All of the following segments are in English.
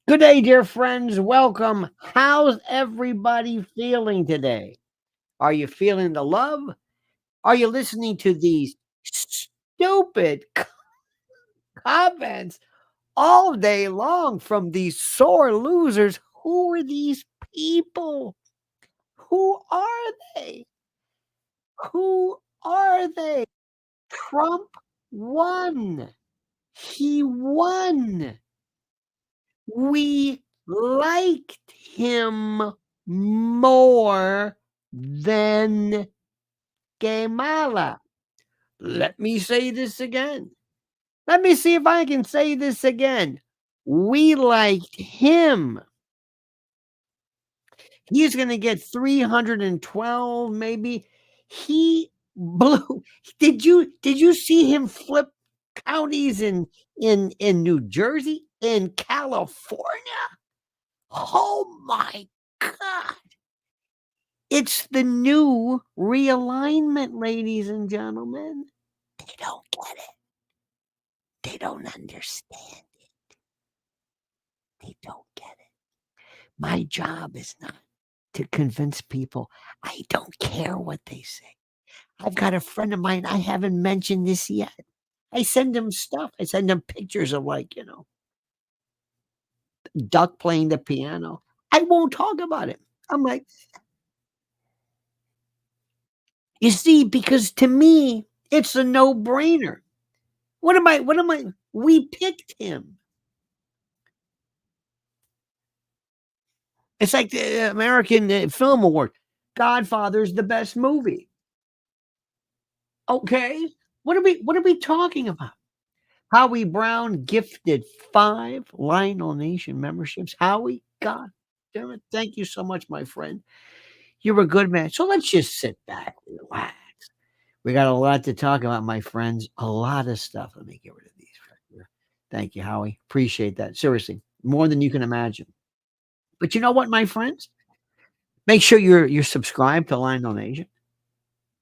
Good day, dear friends. Welcome. How's everybody feeling today? Are you feeling the love? Are you listening to these stupid comments all day long from these sore losers? Who are these people? Who are they? Who are they? Trump won. He won. We liked him more than Kamala. Let me say this again. Let me see if I can say this again. We liked him. He's going to get 312 maybe. He blew. Did you see him flip counties in New Jersey, in California? Oh my God. It's the new realignment, ladies and gentlemen. They don't get it. They don't understand it. They don't get it. My job is not to convince people. I don't care what they say. I've got a friend of mine, I haven't mentioned this yet. I send him stuff. I send him pictures of, like, duck playing the piano. I won't talk about it. I'm like, you see, because to me, it's a no-brainer. What am I we picked him. It's like the American Film Award. Godfather's the best movie. Okay? What are we talking about? Howie Brown gifted 5 Lionel Nation memberships. Howie, God damn it. Thank you so much, my friend. You're a good man. So let's just sit back, relax. We got a lot to talk about, my friends. A lot of stuff. Let me get rid of these right here. Thank you, Howie. Appreciate that. Seriously, more than you can imagine. But you know what, my friends? Make sure you're subscribed to Lionel Nation.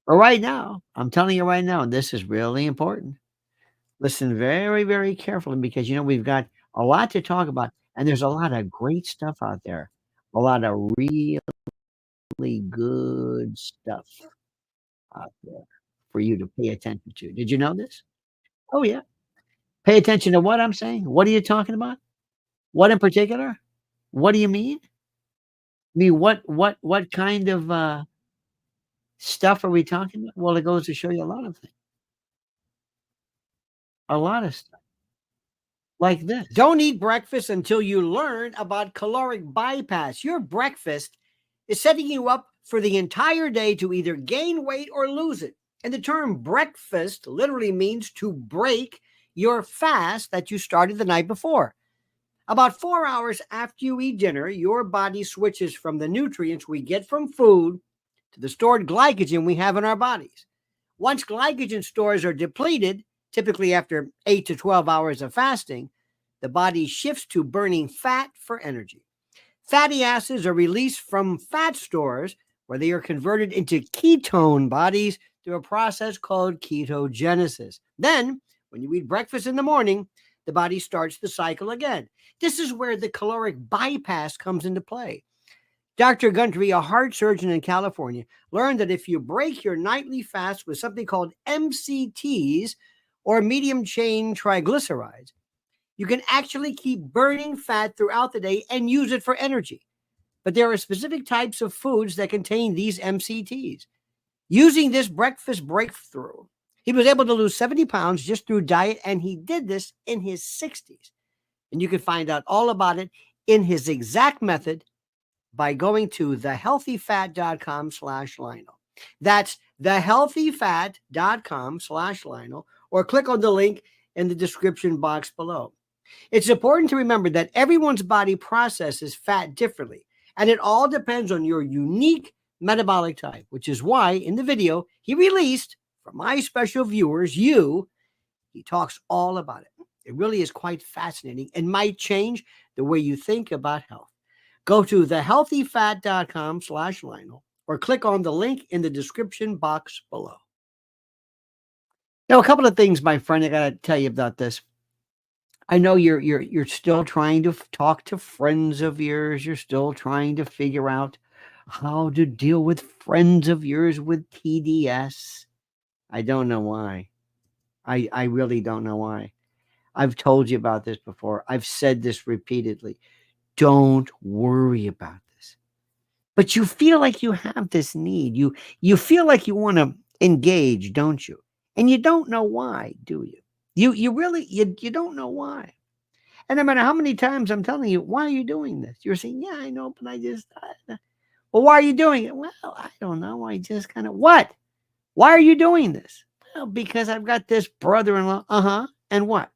Or right now, I'm telling you right now, and this is really important. Listen very, very carefully because we've got a lot to talk about, and there's a lot of great stuff out there. A lot of really good stuff out there for you to pay attention to. Did you know this? Oh yeah. Pay attention to what I'm saying. What are you talking about? What in particular? What do you mean? I mean, what kind of stuff are we talking about? Well, it goes to show you a lot of things. A lot of stuff like this. Don't eat breakfast until you learn about caloric bypass. Your breakfast is setting you up for the entire day to either gain weight or lose it. And the term breakfast literally means to break your fast that you started the night before. About 4 hours after you eat dinner, your body switches from the nutrients we get from food to the stored glycogen we have in our bodies. Once glycogen stores are depleted, typically after 8 to 12 hours of fasting, the body shifts to burning fat for energy. Fatty acids are released from fat stores where they are converted into ketone bodies through a process called ketogenesis. Then, when you eat breakfast in the morning, the body starts the cycle again. This is where the caloric bypass comes into play. Dr. Gundry, a heart surgeon in California, learned that if you break your nightly fast with something called MCTs, or medium chain triglycerides, you can actually keep burning fat throughout the day and use it for energy. But there are specific types of foods that contain these MCTs. Using this breakfast breakthrough, he was able to lose 70 pounds just through diet, and he did this in his 60s. And you can find out all about it in his exact method by going to thehealthyfat.com/Lionel. That's thehealthyfat.com/Lionel, or click on the link in the description box below. It's important to remember that everyone's body processes fat differently, and it all depends on your unique metabolic type, which is why in the video he released for my special viewers, he talks all about it. It really is quite fascinating and might change the way you think about health. Go to thehealthyfat.com/Lionel or click on the link in the description box below. Now, a couple of things, my friend, I got to tell you about this. I know you're still trying to talk to friends of yours. You're still trying to figure out how to deal with friends of yours with TDS. I don't know why. I really don't know why. I've told you about this before. I've said this repeatedly. Don't worry about this. But you feel like you have this need. You feel like you want to engage, don't you? And you don't know why, do you? You really you don't know why. And no matter how many times I'm telling you, why are you doing this? You're saying, yeah, I know, but I just, well, why are you doing it? Well, I don't know. I just kind of, what? Why are you doing this? Well, because I've got this brother-in-law. Uh-huh. And what?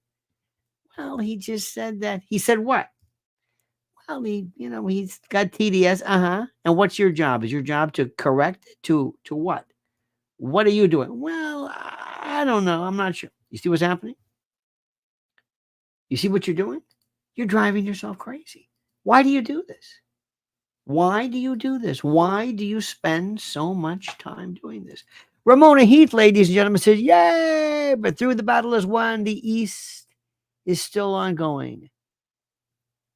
Well, he just said that. He said what? Well, he's got TDS. Uh-huh. And what's your job? Is your job to correct it? To what? What are you doing? Well, I don't know. I'm not sure. You see what's happening? You see what you're doing? You're driving yourself crazy. Why do you do this? Why do you do this? Why do you spend so much time doing this? Ramona Heath, ladies and gentlemen, says, yay, but through the battle is won, the East is still ongoing.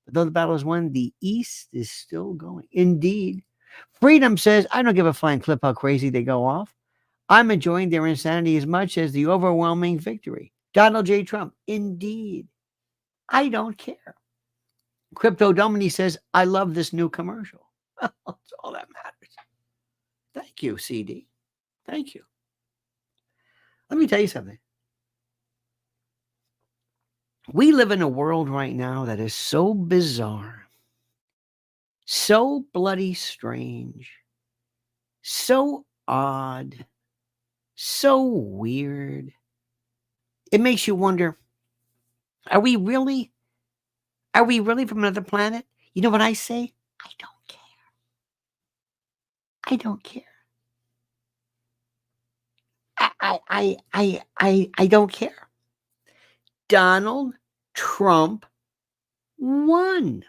But though the battle is won, the East is still going. Indeed. Freedom says, I don't give a flying clip how crazy they go off. I'm enjoying their insanity as much as the overwhelming victory. Donald J. Trump, indeed. I don't care. Crypto Domini says, I love this new commercial. Well, that's all that matters. Thank you, CD. Thank you. Let me tell you something. We live in a world right now that is so bizarre, so bloody strange, so odd, so weird. It makes you wonder, are we really from another planet? You know what I say? I don't care. I don't care. I don't care. Donald Trump won.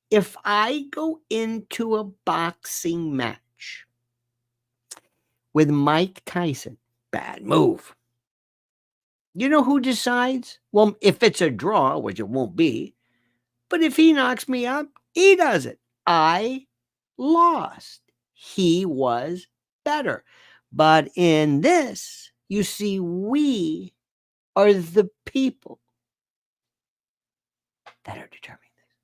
If I go into a boxing match with Mike Tyson, bad move. You know who decides? Well, if it's a draw, which it won't be, but if he knocks me out, he does it. I lost. He was better. But in this, you see, we are the people that are determining this.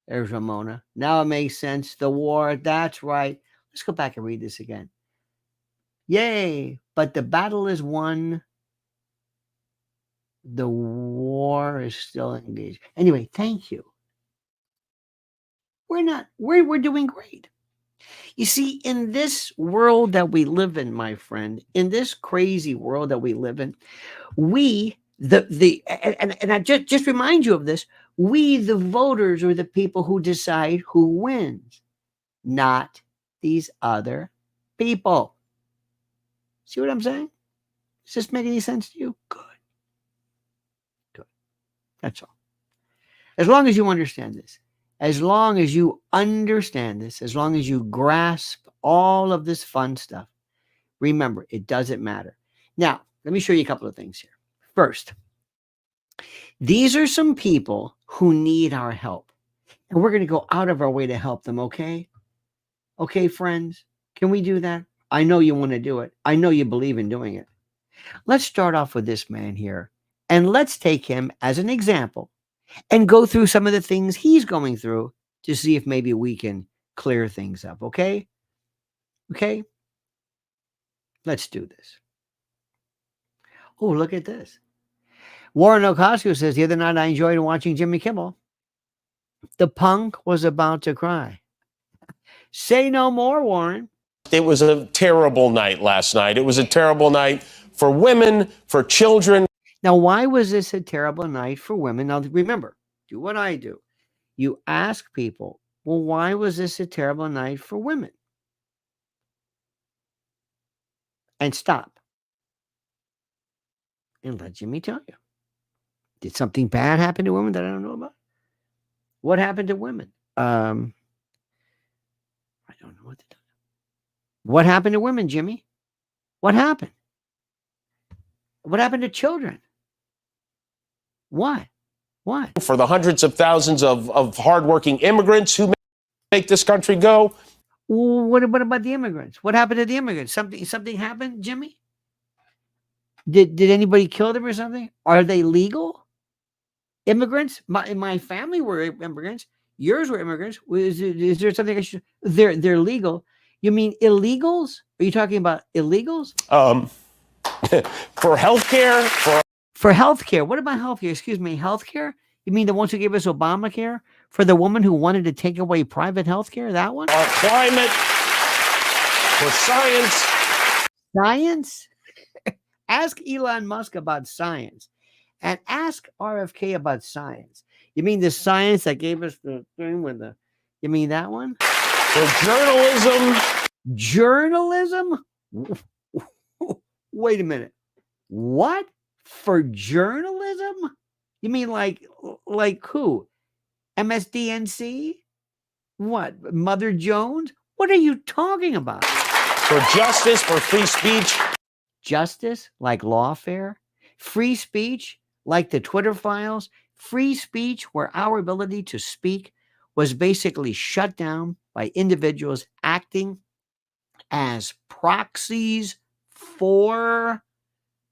There's Ramona. Now it makes sense. The war, that's right. Let's go back and read this again. Yay, but the battle is won. The war is still engaged. Anyway, thank you. We're doing great. You see, in this world that we live in, my friend, in this crazy world that we live in, we and I just remind you of this, we the voters are the people who decide who wins, not these other people. See what I'm saying? Does this make any sense to you? Good. Good. That's all. As long as you understand this, as long as you understand this, as long as you grasp all of this fun stuff, remember, it doesn't matter. Now, let me show you a couple of things here. First, these are some people who need our help, and we're going to go out of our way to help them, okay? Okay, friends? Can we do that? I know you want to do it. I know you believe in doing it. Let's start off with this man here, and let's take him as an example and go through some of the things he's going through to see if maybe we can clear things up, okay? Okay? Let's do this. Oh, look at this. Warren Ocasio says, the other night I enjoyed watching Jimmy Kimmel. The punk was about to cry. Say no more, Warren. It was a terrible night last night. It was a terrible night for women, for children. Now, why was this a terrible night for women? Now, remember, do what I do. You ask people, well, why was this a terrible night for women? And stop. And let Jimmy tell you. Did something bad happen to women that I don't know about? What happened to women? I don't know what to tell you. What happened to women, Jimmy? What happened? What happened to children? What? What? For the hundreds of thousands of hardworking immigrants who make this country go. What about the immigrants? What happened to the immigrants? Something happened, Jimmy? Did anybody kill them or something? Are they legal? Immigrants? My family were immigrants. Yours were immigrants. Is there something I should? They're legal. You mean illegals? Are you talking about illegals? For healthcare, For healthcare. What about healthcare? Excuse me, healthcare? You mean the ones who gave us Obamacare? For the woman who wanted to take away private healthcare? That one? our climate, for science. Science? Ask Elon Musk about science. And ask RFK about science. You mean the science that gave us the thing with the, you mean that one? For journalism. Journalism? Wait a minute. What? For journalism? You mean like who? MSDNC? What? Mother Jones? What are you talking about? For justice, for free speech. Justice, like lawfare? Free speech, like the Twitter files? Free speech, where our ability to speak was basically shut down by individuals acting as proxies for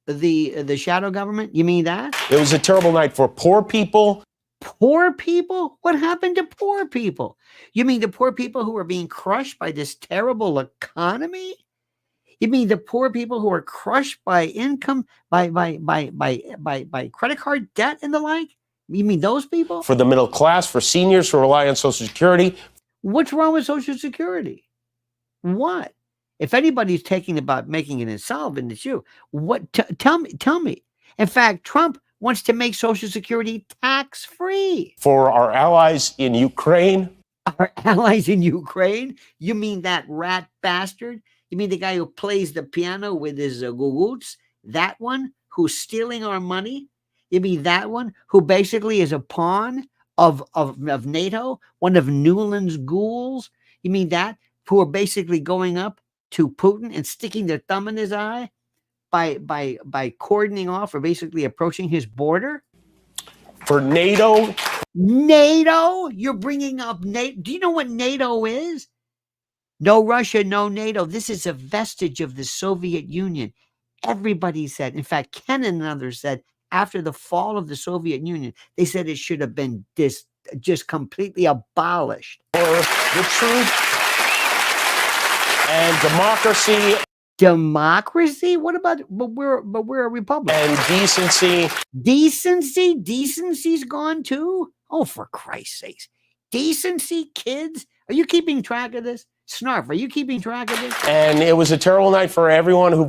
the shadow government? You mean that? It was a terrible night for poor people. Poor people? What happened to poor people? You mean the poor people who are being crushed by this terrible economy? You mean the poor people who are crushed by income, by credit card debt and the like? You mean those people? For the middle class, for seniors who rely on Social Security. What's wrong with Social Security? What? If anybody's taking about making it insolvent, it's you. What? Tell me. In fact, Trump wants to make Social Security tax-free. For our allies in Ukraine. Our allies in Ukraine? You mean that rat bastard? You mean the guy who plays the piano with his gugoots? That one who's stealing our money? You mean that one who basically is a pawn of NATO? One of Newland's ghouls? You mean that who are basically going up to Putin and sticking their thumb in his eye by cordoning off or basically approaching his border? For NATO? NATO? You're bringing up NATO. Do you know what NATO is? No Russia, no NATO. This is a vestige of the Soviet Union. Everybody said, in fact, Kennan and others said, after the fall of the Soviet Union, they said it should have been just completely abolished. For the truth and democracy. Democracy? What about, but we're a republic. And decency. Decency? Decency's gone too? Oh, for Christ's sakes. Decency, kids? Are you keeping track of this? Snarf, are you keeping track of this? And it was a terrible night for everyone who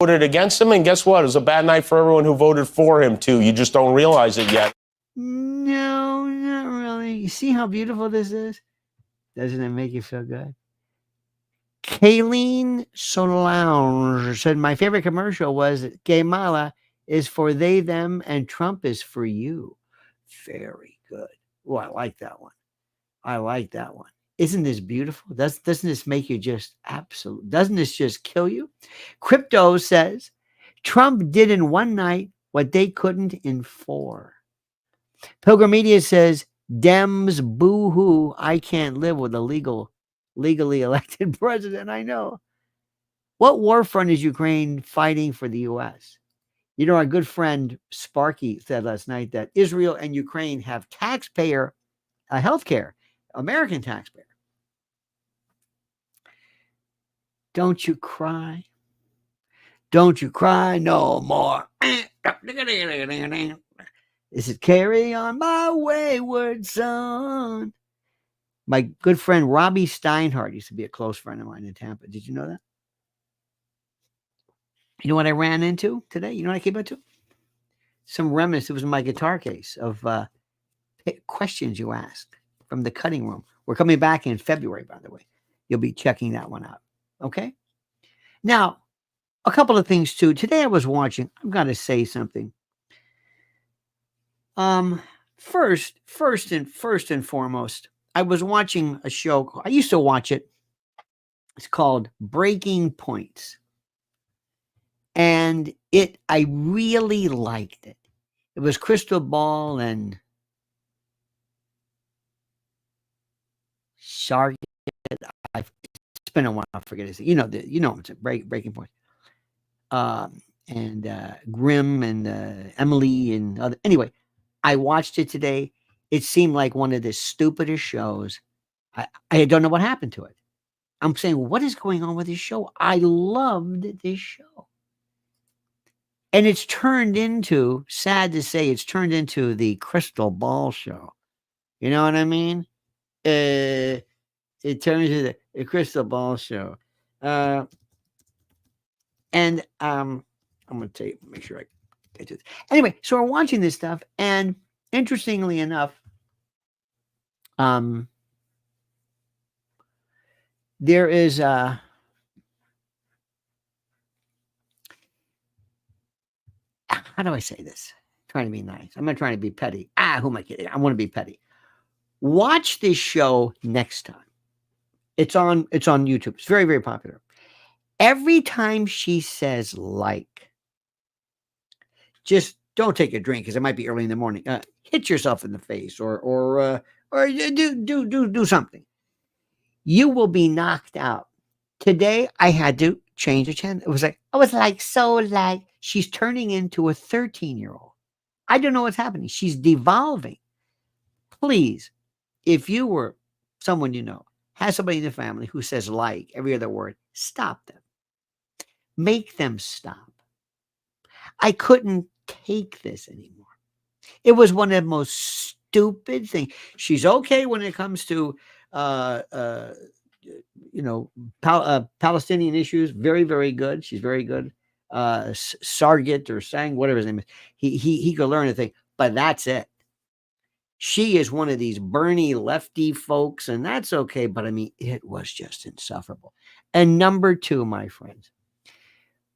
voted against him. And guess what? It was a bad night for everyone who voted for him, too. You just don't realize it yet. No, not really. You see how beautiful this is? Doesn't it make you feel good? Kayleen Solange said, my favorite commercial was Kamala is for they, them, and Trump is for you. Very good. Oh, I like that one. I like that one. Isn't this beautiful? Doesn't this make you just absolute? Doesn't this just kill you? Crypto says, Trump did in one night what they couldn't in 4. Pilgrim Media says, Dems boo-hoo. I can't live with a legally elected president. I know. What war front is Ukraine fighting for the U.S.? You know, our good friend Sparky said last night that Israel and Ukraine have taxpayer health care, American taxpayer. Don't you cry. Don't you cry no more. This is Carry On My Wayward Son. My good friend Robbie Steinhardt used to be a close friend of mine in Tampa. Did you know that? You know what I ran into today? You know what I came into? Some remnants. It was in my guitar case of questions you asked from the cutting room. We're coming back in February, by the way. You'll be checking that one out. Okay? Now, a couple of things too. Today I was watching. I've got to say something. First and foremost, I was watching a show. I used to watch it. It's called Breaking Points. And I really liked it. It was Crystal Ball and Shark. It's been a while. I forget his. It's a breaking point. And Grimm and Emily and other. Anyway, I watched it today. It seemed like one of the stupidest shows. I don't know what happened to it. I'm saying, what is going on with this show? I loved this show. And it's turned into, sad to say, it's turned into the Crystal Ball show. You know what I mean? It turns into the Crystal Ball show. And I'm going to make sure I get to this. Anyway, so we're watching this stuff. And interestingly enough, there is how do I say this? I'm trying to be nice. I'm not trying to be petty. Who am I kidding? I want to be petty. Watch this show next time. It's on YouTube. It's very, very popular. Every time she says like, just don't take a drink because it might be early in the morning. Hit yourself in the face or do something. You will be knocked out. Today I had to change the channel. I was like, she's turning into a 13-year-old. I don't know what's happening. She's devolving. Please, if you were someone you know, has somebody in the family who says like every other word, stop them. Make them stop. I couldn't take this anymore. It was one of the most stupid things. She's okay when it comes to Palestinian issues. Very, very good. She's very good. Sargit or Sang, whatever his name is. He could learn a thing, but that's it. She is one of these Bernie lefty folks, and that's okay. But I mean, it was just insufferable. And number two, my friends,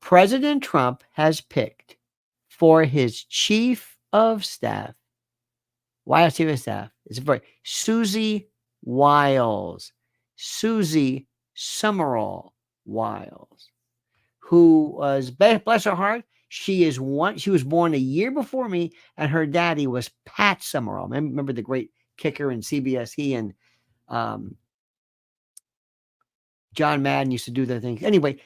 President Trump has picked for his chief of staff, White House chief of staff, Susie Wiles, Susie Summerall Wiles, who was, bless her heart, she was born a year before me, and her daddy was Pat Summerall. Remember the great kicker in CBS? He and John Madden used to do their things. Anyway,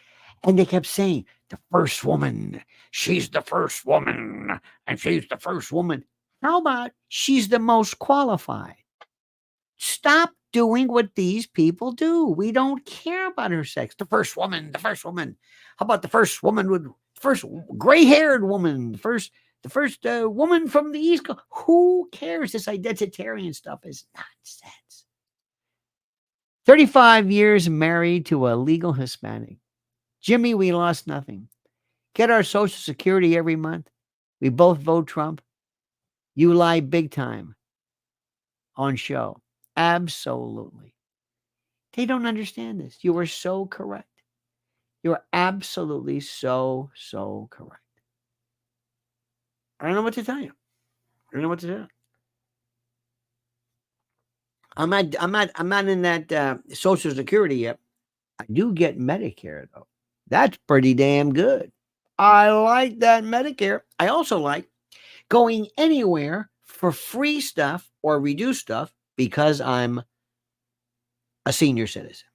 and they kept saying, the first woman, she's the first woman, and she's the first woman. How about she's the most qualified? Stop doing what these people do. We don't care about her sex. The first woman, the first woman. How about the first woman with first gray-haired woman, the first woman from the East Coast? Who cares? This identitarian stuff is nonsense. 35 years married to a legal Hispanic. Jimmy, we lost nothing. Get our Social Security every month. We both vote Trump. You lie big time on show. Absolutely. They don't understand this. You are so correct. You are absolutely so correct. I don't know what to tell you. I don't know what to do. I'm not in that Social Security yet. I do get Medicare though. That's pretty damn good. I like that Medicare. I also like going anywhere for free stuff or reduced stuff because I'm a senior citizen.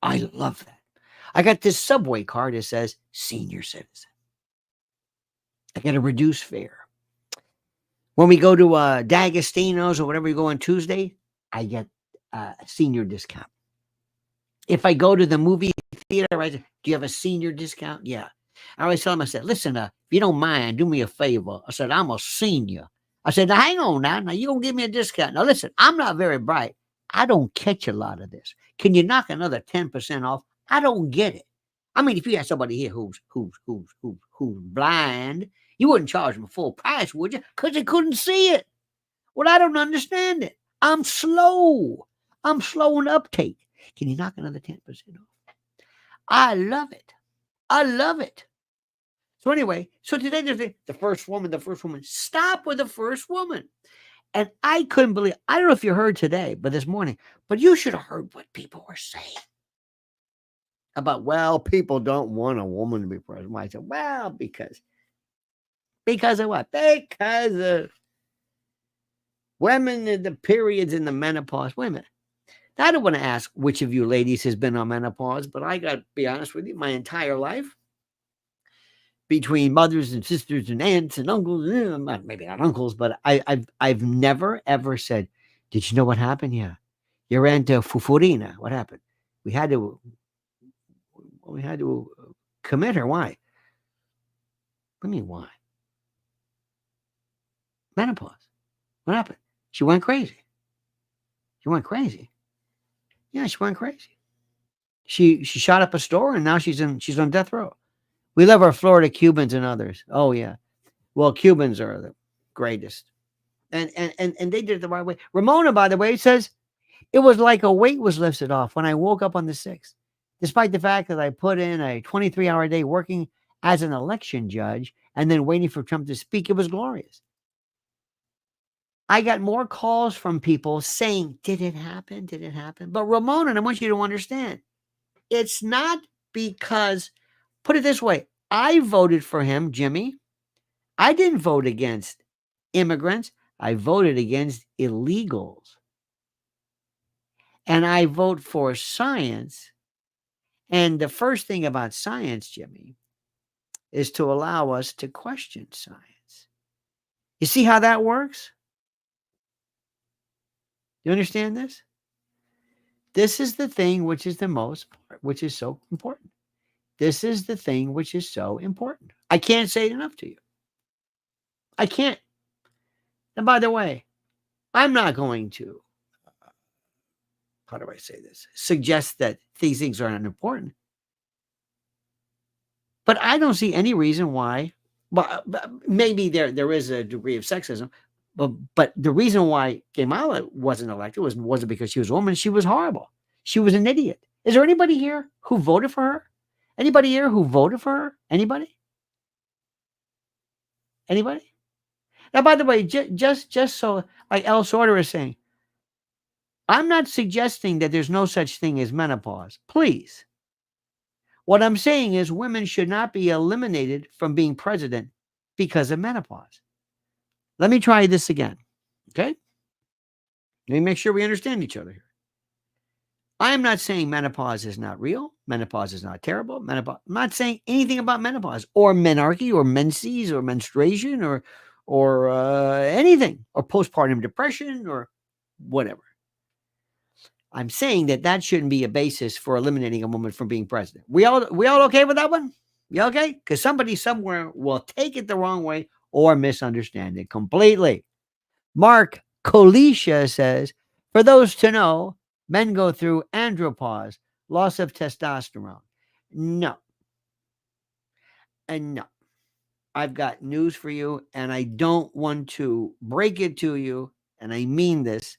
I love that. I got this subway card that says senior citizen. I get a reduced fare. When we go to D'Agostino's or whatever we go on Tuesday, I get a senior discount. If I go to the movie theater, I say, do you have a senior discount? Yeah. I always tell them, I said, listen, if you don't mind, do me a favor. I said, I'm a senior. I said, now hang on now. Now you're going to give me a discount. Now listen, I'm not very bright. I don't catch a lot of this. Can you knock another 10% off? I don't get it. I mean, if you had somebody here who's blind, you wouldn't charge them full price, would you? Because they couldn't see it. Well, I don't understand it. I'm slow. I'm slow in uptake. Can you knock another 10% off? I love it. I love it. So anyway, so today there's the first woman. Stop with the first woman. And I couldn't believe, I don't know if you heard today, but this morning, but you should have heard what people were saying about, well, people don't want a woman to be president. I said, well, because Because of what? Because of women in the periods in the menopause. Wait a minute. I don't want to ask which of you ladies has been on menopause, but I got to be honest with you, my entire life, between mothers and sisters and aunts and uncles, maybe not uncles, but I've never ever said, "Did you know what happened? Yeah, your aunt Fufurina. What happened? We had to commit her. Why? What do you mean why? Menopause. What happened? She went crazy. She went crazy. Yeah, she went crazy. She shot up a store and now she's on death row. We love our Florida Cubans and others. Oh yeah. Well, Cubans are the greatest. And they did it the right way. Ramona, by the way, says it was like a weight was lifted off when I woke up on the 6th. Despite the fact that I put in a 23-hour day working as an election judge and then waiting for Trump to speak, it was glorious. I got more calls from people saying, did it happen? Did it happen? But Ramona, I want you to understand, it's not because, put it this way, I voted for him, Jimmy. I didn't vote against immigrants. I voted against illegals. And I vote for science. And the first thing about science, Jimmy, is to allow us to question science. You see how that works? You understand this? This is the thing which is which is so important. This is the thing which is so important. I can't say it enough to you. I can't. And by the way, I'm not going to, how do I say this? Suggest that these things are unimportant. But I don't see any reason why. Well, maybe there is a degree of sexism, but the reason why Kamala wasn't elected wasn't because she was a woman. She was horrible. She was an idiot. Is there anybody here who voted for her? Anybody here who voted for her? Anybody? Anybody? Now, by the way, just so like El Sorter is saying, I'm not suggesting that there's no such thing as menopause. Please. What I'm saying is women should not be eliminated from being president because of menopause. Let me try this again. Okay? Let me make sure we understand each other here. I am not saying menopause is not real. Menopause is not terrible. I'm not saying anything about menopause or menarche or menses or menstruation or anything or postpartum depression or whatever. I'm saying that shouldn't be a basis for eliminating a woman from being president. We all okay with that one? You okay? Because somebody somewhere will take it the wrong way or misunderstand it completely. Mark Kolisha says, for those to know, men go through andropause, loss of testosterone. No. And no. I've got news for you, and I don't want to break it to you, and I mean this,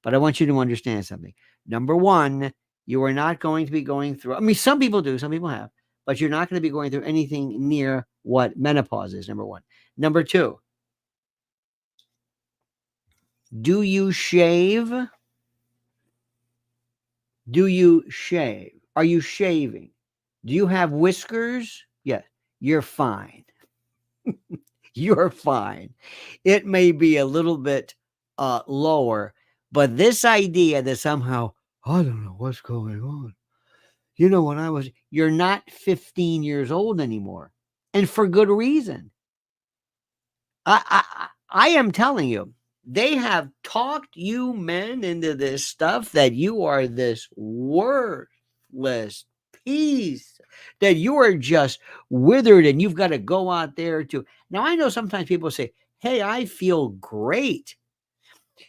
but I want you to understand something. Number one, you are not going to be going through, I mean, some people do, some people have, but you're not going to be going through anything near what menopause is, number one. Number two, do you shave? Do you shave? Are you shaving? Do you have whiskers? Yes, you're fine. You're fine. It may be a little bit lower, but this idea that somehow, I don't know what's going on. You know, when you're not 15 years old anymore, and for good reason. I am telling you, they have talked you men into this stuff that you are this worthless piece, that you are just withered and you've got to go out there to. Now, I know sometimes people say, hey, I feel great.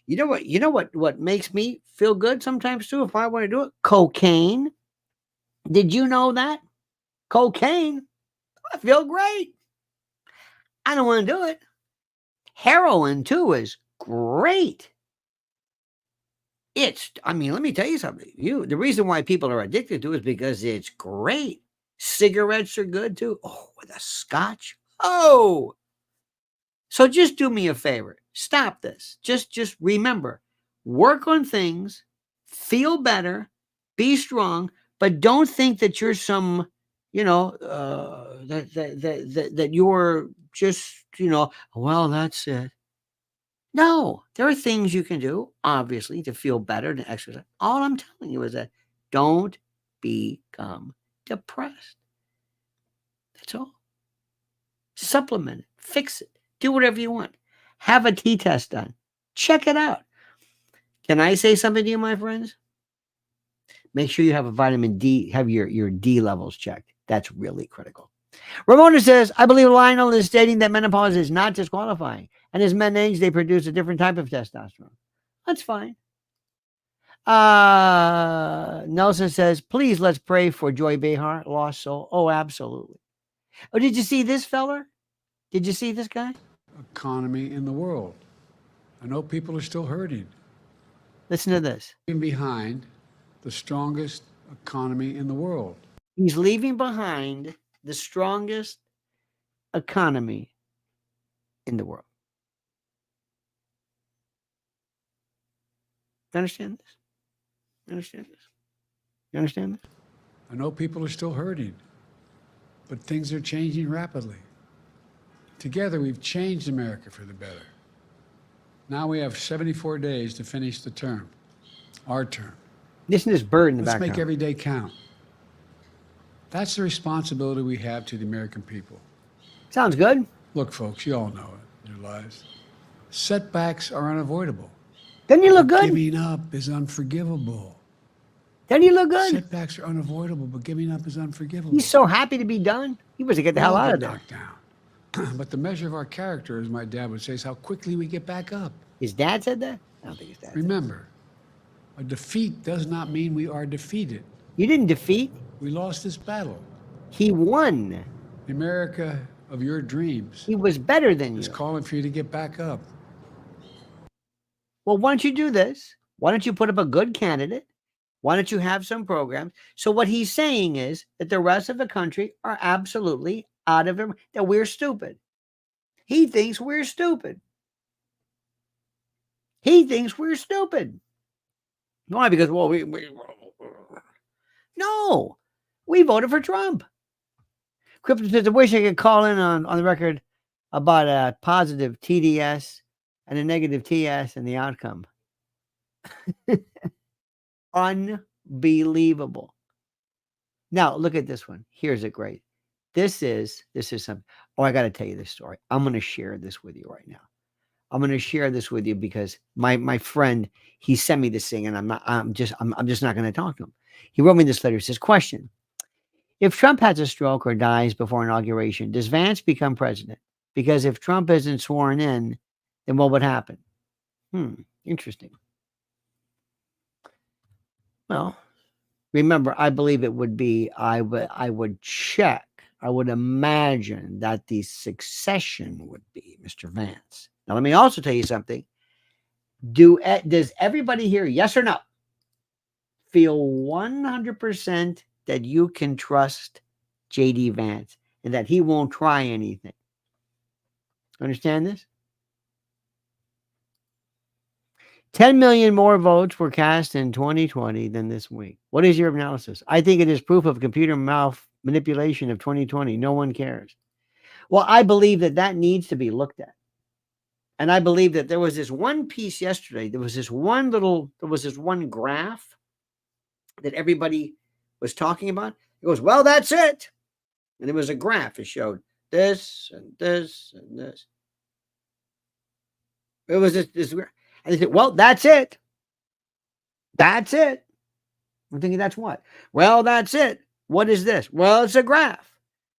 You know what makes me feel good sometimes too, if I want to do it? Cocaine. Did you know that? Cocaine. I feel great. I don't want to do it. Heroin too is great. I mean, let me tell you something. The reason why people are addicted to it is because it's great. Cigarettes are good too. Oh, with a scotch. Oh. So just do me a favor. Stop this. Just remember, work on things, feel better, be strong, but don't think that you're some, that you're just, well, that's it. No, there are things you can do, obviously, to feel better, to exercise. All I'm telling you is that don't become depressed. That's all. Supplement it, fix it, do whatever you want. Have a t-test done. Check it out. Can I say something to you, my friends? Make sure you have a vitamin D, have your D levels checked. That's really critical. Ramona says, I believe Lionel is stating that menopause is not disqualifying. And as men age, they produce a different type of testosterone. That's fine. Nelson says, please let's pray for Joy Behar, lost soul. Oh, absolutely. Oh, did you see this fella? Did you see this guy? Economy in the world. I know people are still hurting. Listen to this. Leaving behind the strongest economy in the world. He's leaving behind the strongest economy in the world. You understand this? You understand this? You understand this? I know people are still hurting, but things are changing rapidly. Together, we've changed America for the better. Now we have 74 days to finish the term, our term. Listen to this bird in the Let's background. make every day count. That's the responsibility we have to the American people. Sounds good. Look, folks, you all know it in your lives. Setbacks are unavoidable. Doesn't he look good? Giving up is unforgivable. Doesn't he look good? Setbacks are unavoidable, but giving up is unforgivable. He's so happy to be done. He was to get the hell We all out of get there. knocked down. But the measure of our character, as my dad would say, is how quickly we get back up. His dad said that? I don't think his dad said that. Remember, a defeat does not mean we are defeated. You didn't defeat. We lost this battle. He won. The America of your dreams He was better than is you. calling for you to get back up. Well, why don't you do this? Why don't you put up a good candidate? Why don't you have some programs? So what he's saying is that the rest of the country are absolutely out of it, that we're stupid. He thinks we're stupid. He thinks we're stupid. Why? Because, well, no, we voted for Trump. Crypto says, I wish I could call in on the record about a positive TDS and a negative TS and the outcome. Unbelievable. Now, look at this one. Here's it great. This is something. Oh, I got to tell you this story. I'm going to share this with you right now. I'm going to share this with you because my friend, he sent me this thing, and I'm just not going to talk to him. He wrote me this letter. He says, question: if Trump has a stroke or dies before inauguration, does Vance become president? Because if Trump isn't sworn in, then what would happen? Interesting. Well, remember, I believe it would be, I would check, I would imagine that the succession would be Mr. Vance. Now, let me also tell you something. Does everybody here, yes or no, feel 100% that you can trust J.D. Vance and that he won't try anything? Understand this? 10 million more votes were cast in 2020 than this week. What is your analysis? I think it is proof of computer manipulation of 2020. No one cares. Well, I believe that needs to be looked at. And I believe that there was this one piece yesterday. There was this one graph that everybody was talking about. It goes, well, that's it. And there was a graph. It showed this and this and this. It was this graph. And they said, well, that's it. That's it. I'm thinking, that's what? Well, that's it. What is this? Well, it's a graph.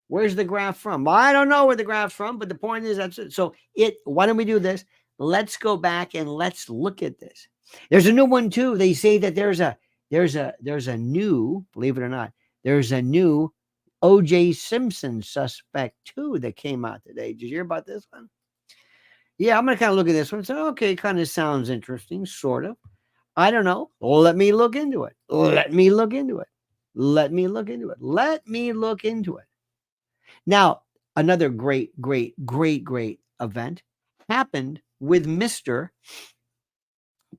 Where's the graph from? Well, I don't know where the graph's from, but the point is that's it. So why don't we do this? Let's go back and let's look at this. There's a new one too. They say that there's a new, believe it or not, there's a new O.J. Simpson suspect too that came out today. Did you hear about this one? Yeah, I'm going to kind of look at this one and say, okay, kind of sounds interesting, sort of. I don't know. Well, let me look into it. Let me look into it. Let me look into it. Let me look into it. Now, another great event happened with Mr.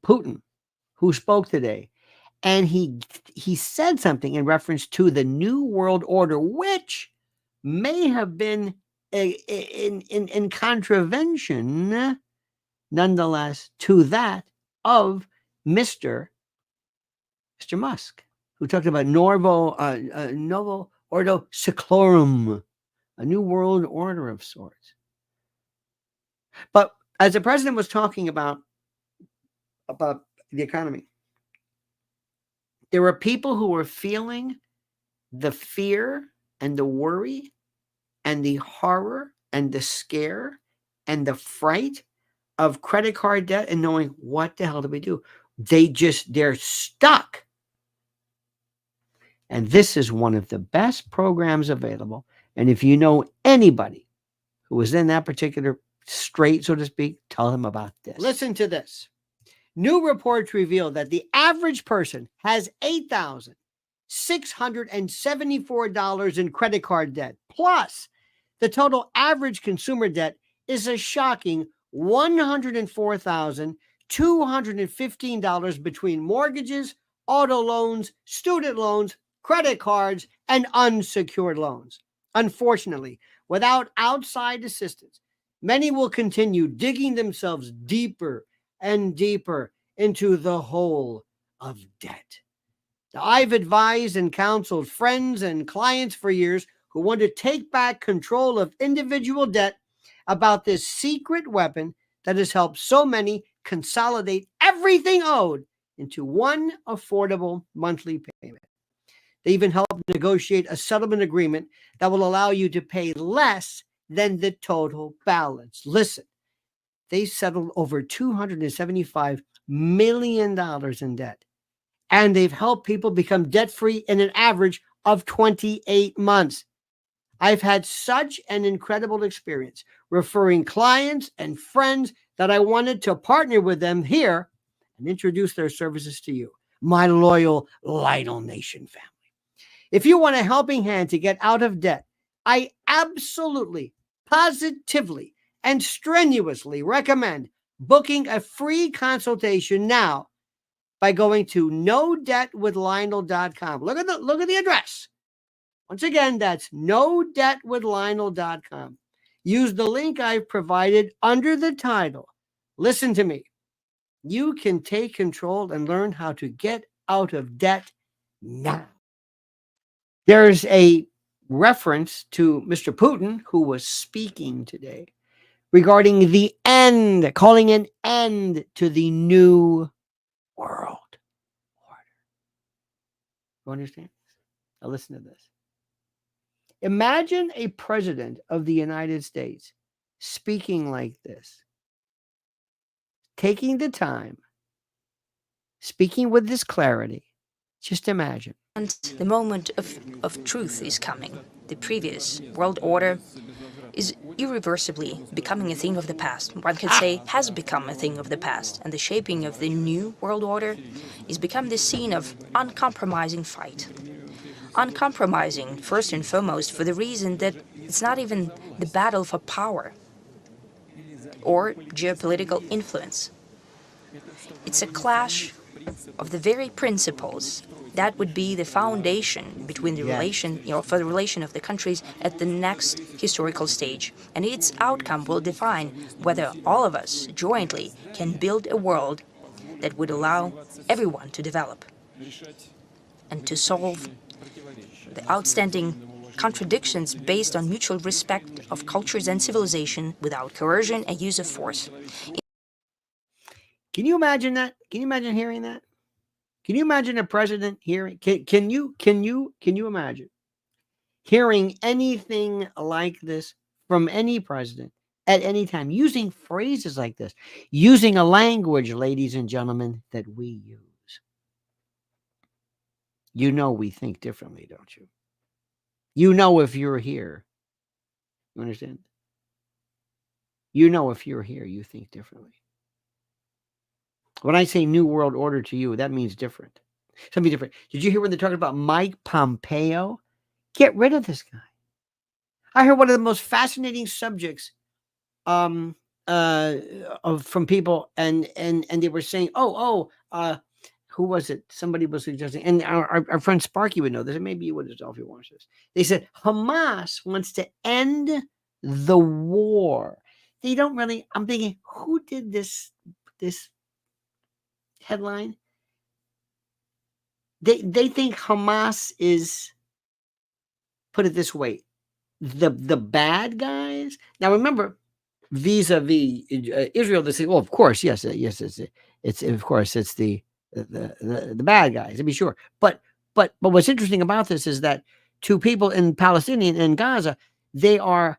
Putin, who spoke today. And he said something in reference to the New World Order, which may have been in contravention, nonetheless, to that of Mr. Musk, who talked about novo ordo seclorum, a new world order of sorts. But as the president was talking about the economy, there were people who were feeling the fear and the worry and the horror and the scare and the fright of credit card debt and knowing what the hell do we do? They're stuck. And this is one of the best programs available. And if you know anybody who was in that particular strait, so to speak, tell them about this. Listen to this. New reports reveal that the average person has $8,674 in credit card debt. Plus, the total average consumer debt is a shocking $104,215 between mortgages, auto loans, student loans, credit cards, and unsecured loans. Unfortunately, without outside assistance, many will continue digging themselves deeper and deeper into the hole of debt. Now, I've advised and counseled friends and clients for years who want to take back control of individual debt about this secret weapon that has helped so many consolidate everything owed into one affordable monthly payment. They even helped negotiate a settlement agreement that will allow you to pay less than the total balance. Listen, they settled over $275 million in debt, and they've helped people become debt-free in an average of 28 months. I've had such an incredible experience referring clients and friends that I wanted to partner with them here and introduce their services to you, my loyal Lionel Nation family. If you want a helping hand to get out of debt, I absolutely, positively, and strenuously recommend booking a free consultation now by going to nodebtwithlionel.com. Look at the address. Once again, that's nodebtwithlionel.com. Use the link I've provided under the title. Listen to me. You can take control and learn how to get out of debt now. There's a reference to Mr. Putin, who was speaking today regarding the end, calling an end to the new world order. You understand? Now listen to this. Imagine a president of the United States speaking like this, taking the time, speaking with this clarity. Just imagine. And the moment of truth is coming. The previous world order is irreversibly becoming a thing of the past. One could say has become a thing of the past. And the shaping of the new world order is becoming the scene of uncompromising fight. Uncompromising, first and foremost, for the reason that it's not even the battle for power or geopolitical influence. It's a clash of the very principles that would be the foundation between the relation, for the relation of the countries at the next historical stage. And its outcome will define whether all of us jointly can build a world that would allow everyone to develop and to solve the outstanding contradictions based on mutual respect of cultures and civilization without coercion and use of force. Can you imagine that? Can you imagine hearing that? Can you imagine a president hearing? Can you imagine hearing anything like this from any president at any time, using phrases like this, using a language, ladies and gentlemen, that we use? You know we think differently, don't you? You know if you're here. You understand? You know if you're here, you think differently. When I say New World Order to you, that means different. Something different. Did you hear when they're talking about Mike Pompeo? Get rid of this guy. I heard one of the most fascinating subjects from people, and they were saying, who was it? Somebody was suggesting, and our friend Sparky would know this, and maybe you would as well if you watch this. They said Hamas wants to end the war. They don't really, I'm thinking, who did this headline? They think Hamas is, put it this way, the bad guys. Now remember, vis-a-vis Israel, they say, well, of course, yes, it's of course it's the bad guys, to be sure. But what's interesting about this is that to people in Palestinian and Gaza, they're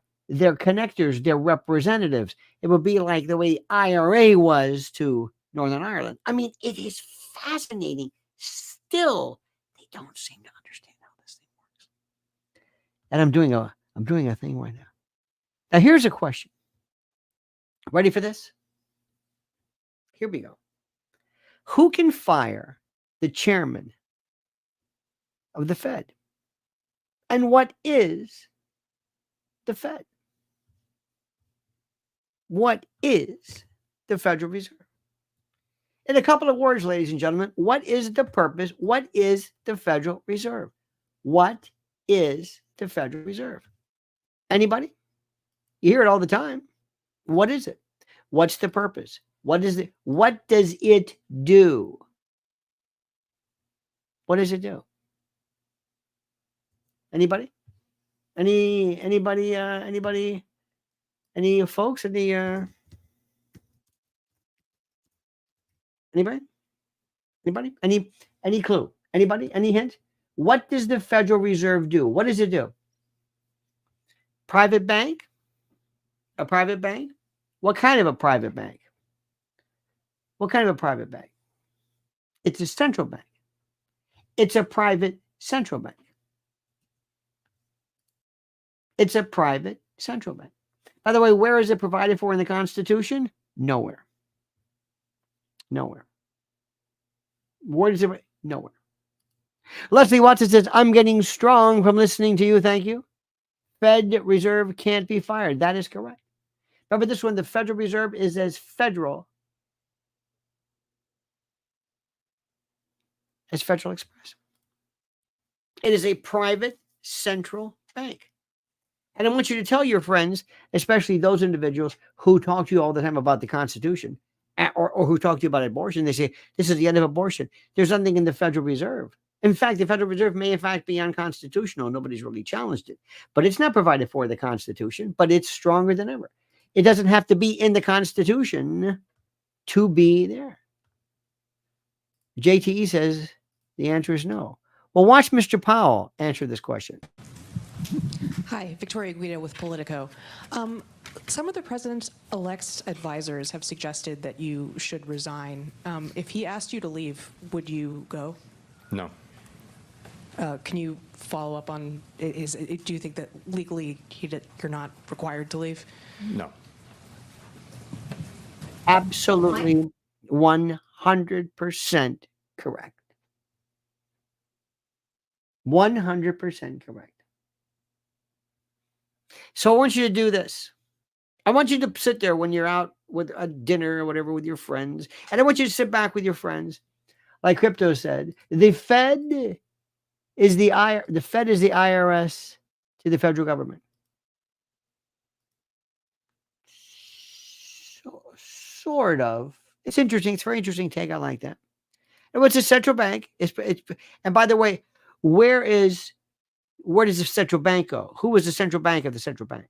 connectors, they're representatives. It would be like the way IRA was to Northern Ireland. I mean, it is fascinating. Still, they don't seem to understand how this thing works. And I'm doing a thing right now. Now here's a question. Ready for this? Here we go. Who can fire the chairman of the Fed? And what is the Fed? What is the Federal Reserve? In a couple of words, ladies and gentlemen, what is the purpose? What is the Federal Reserve? What is the Federal Reserve? Anybody? You hear it all the time. What is it? What's the purpose? What does it do? What does it do? Anybody? Anybody? Any folks? Anybody? Any clue? Anybody? Any hint? What does the Federal Reserve do? What does it do? Private bank? A private bank? What kind of a private bank? What kind of a private bank? It's a central bank. It's a private central bank. It's a private central bank. By the way, where is it provided for in the Constitution? Nowhere. Nowhere. Where does it? Nowhere. Leslie Watson says, I'm getting strong from listening to you. Thank you. Fed Reserve can't be fired. That is correct. Remember this one, the Federal Reserve is as federal as Federal Express. It is a private central bank. And I want you to tell your friends, especially those individuals who talk to you all the time about the Constitution or who talk to you about abortion, they say, this is the end of abortion. There's nothing in the Federal Reserve. In fact, the Federal Reserve may in fact be unconstitutional. Nobody's really challenged it. But it's not provided for in the Constitution, but it's stronger than ever. It doesn't have to be in the Constitution to be there. JTE says the answer is no. Well, watch Mr. Powell answer this question. Hi, Victoria Guido with Politico. Some of the president-elect's advisors have suggested that you should resign. If he asked you to leave, would you go? No. Can you follow up on, do you think that legally you're not required to leave? No. Absolutely 100% correct. 100% correct. So I want you to do this. I want you to sit there when you're out with a dinner or whatever with your friends. And I want you to sit back with your friends. Like Crypto said, the Fed is the IRS to the federal government. Sort of. It's interesting. It's a very interesting take. I like that. And what's a central bank? And by the way, where does the central bank go? Who is the central bank of the central bank?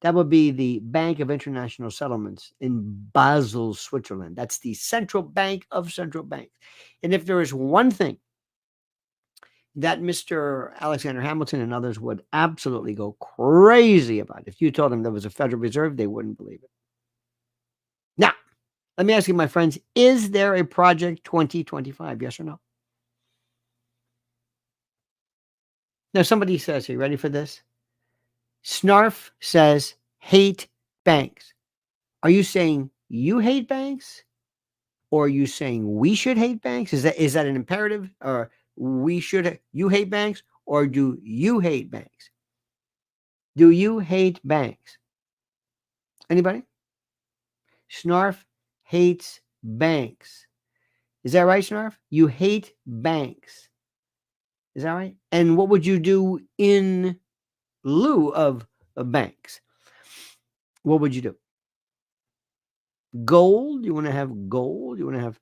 That would be the Bank of International Settlements in Basel, Switzerland. That's the central bank of central banks. And if there is one thing that Mr. Alexander Hamilton and others would absolutely go crazy about, if you told them there was a Federal Reserve, they wouldn't believe it. Now, let me ask you, my friends, is there a Project 2025? Yes or no? Now, somebody says, are you ready for this? Snarf says, hate banks. Are you saying you hate banks? Or are you saying we should hate banks? Is that an imperative? Or you hate banks? Or do you hate banks? Do you hate banks? Anybody? Snarf hates banks. Is that right, Snarf? You hate banks. Is that right? And what would you do in lieu of banks? What would you do? Gold? You want to have gold? You want to have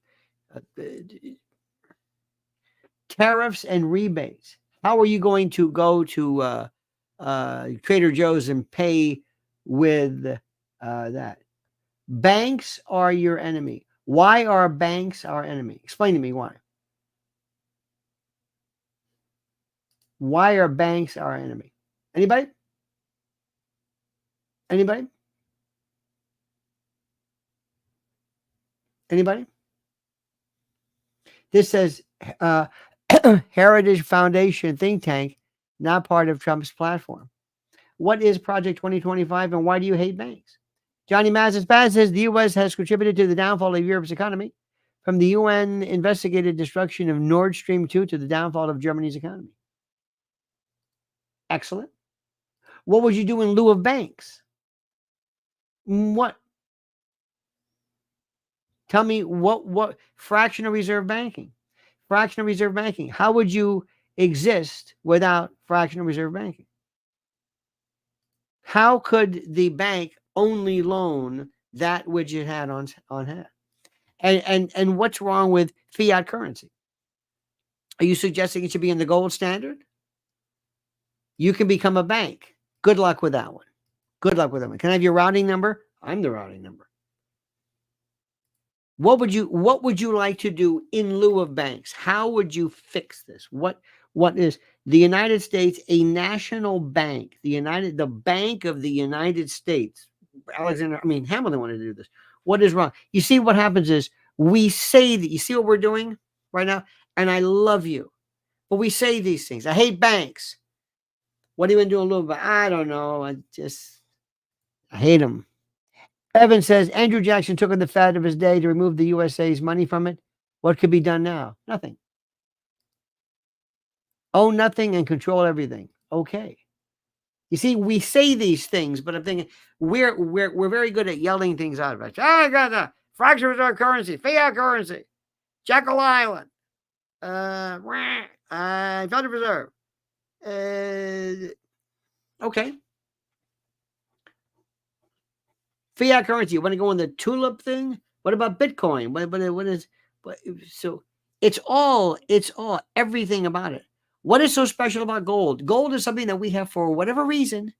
tariffs and rebates? How are you going to go to Trader Joe's and pay with that? Banks are your enemy. Why are banks our enemy? Explain to me why. Why are banks our enemy? Anybody? Anybody? Anybody? This says Heritage Foundation think tank, not part of Trump's platform. What is Project 2025 and why do you hate banks? Johnny Mazes says the U.S. has contributed to the downfall of Europe's economy, from the UN investigated destruction of Nord Stream 2 to the downfall of Germany's economy. Excellent. What would you do in lieu of banks? What? Tell me what fractional reserve banking? Fractional reserve banking. How would you exist without fractional reserve banking? How could the bank only loan that which it had on hand? And what's wrong with fiat currency? Are you suggesting it should be in the gold standard? You can become a bank. Good luck with that one. Good luck with that one. Can I have your routing number? I'm the routing number. What would you like to do in lieu of banks? How would you fix this? What is the United States a national bank? The Bank of the United States. Hamilton wanted to do this. What is wrong? You see, what happens is we say that. You see what we're doing right now? And I love you, but we say these things. I hate banks. What are you going to do in lieu of banks? I don't know. I hate them. Evan says Andrew Jackson took on the fad of his day to remove the USA's money from it. What could be done now? Nothing. Own nothing and control everything. Okay. You see, we say these things, but I'm thinking we're very good at yelling things out of it. I got the fractional reserve currency, fiat currency, Jekyll Island, Federal Reserve. Okay. Fiat currency. You want to go on the tulip thing? What about Bitcoin? So it's all everything about it. What is so special about gold? Gold is something that we have, for whatever reason,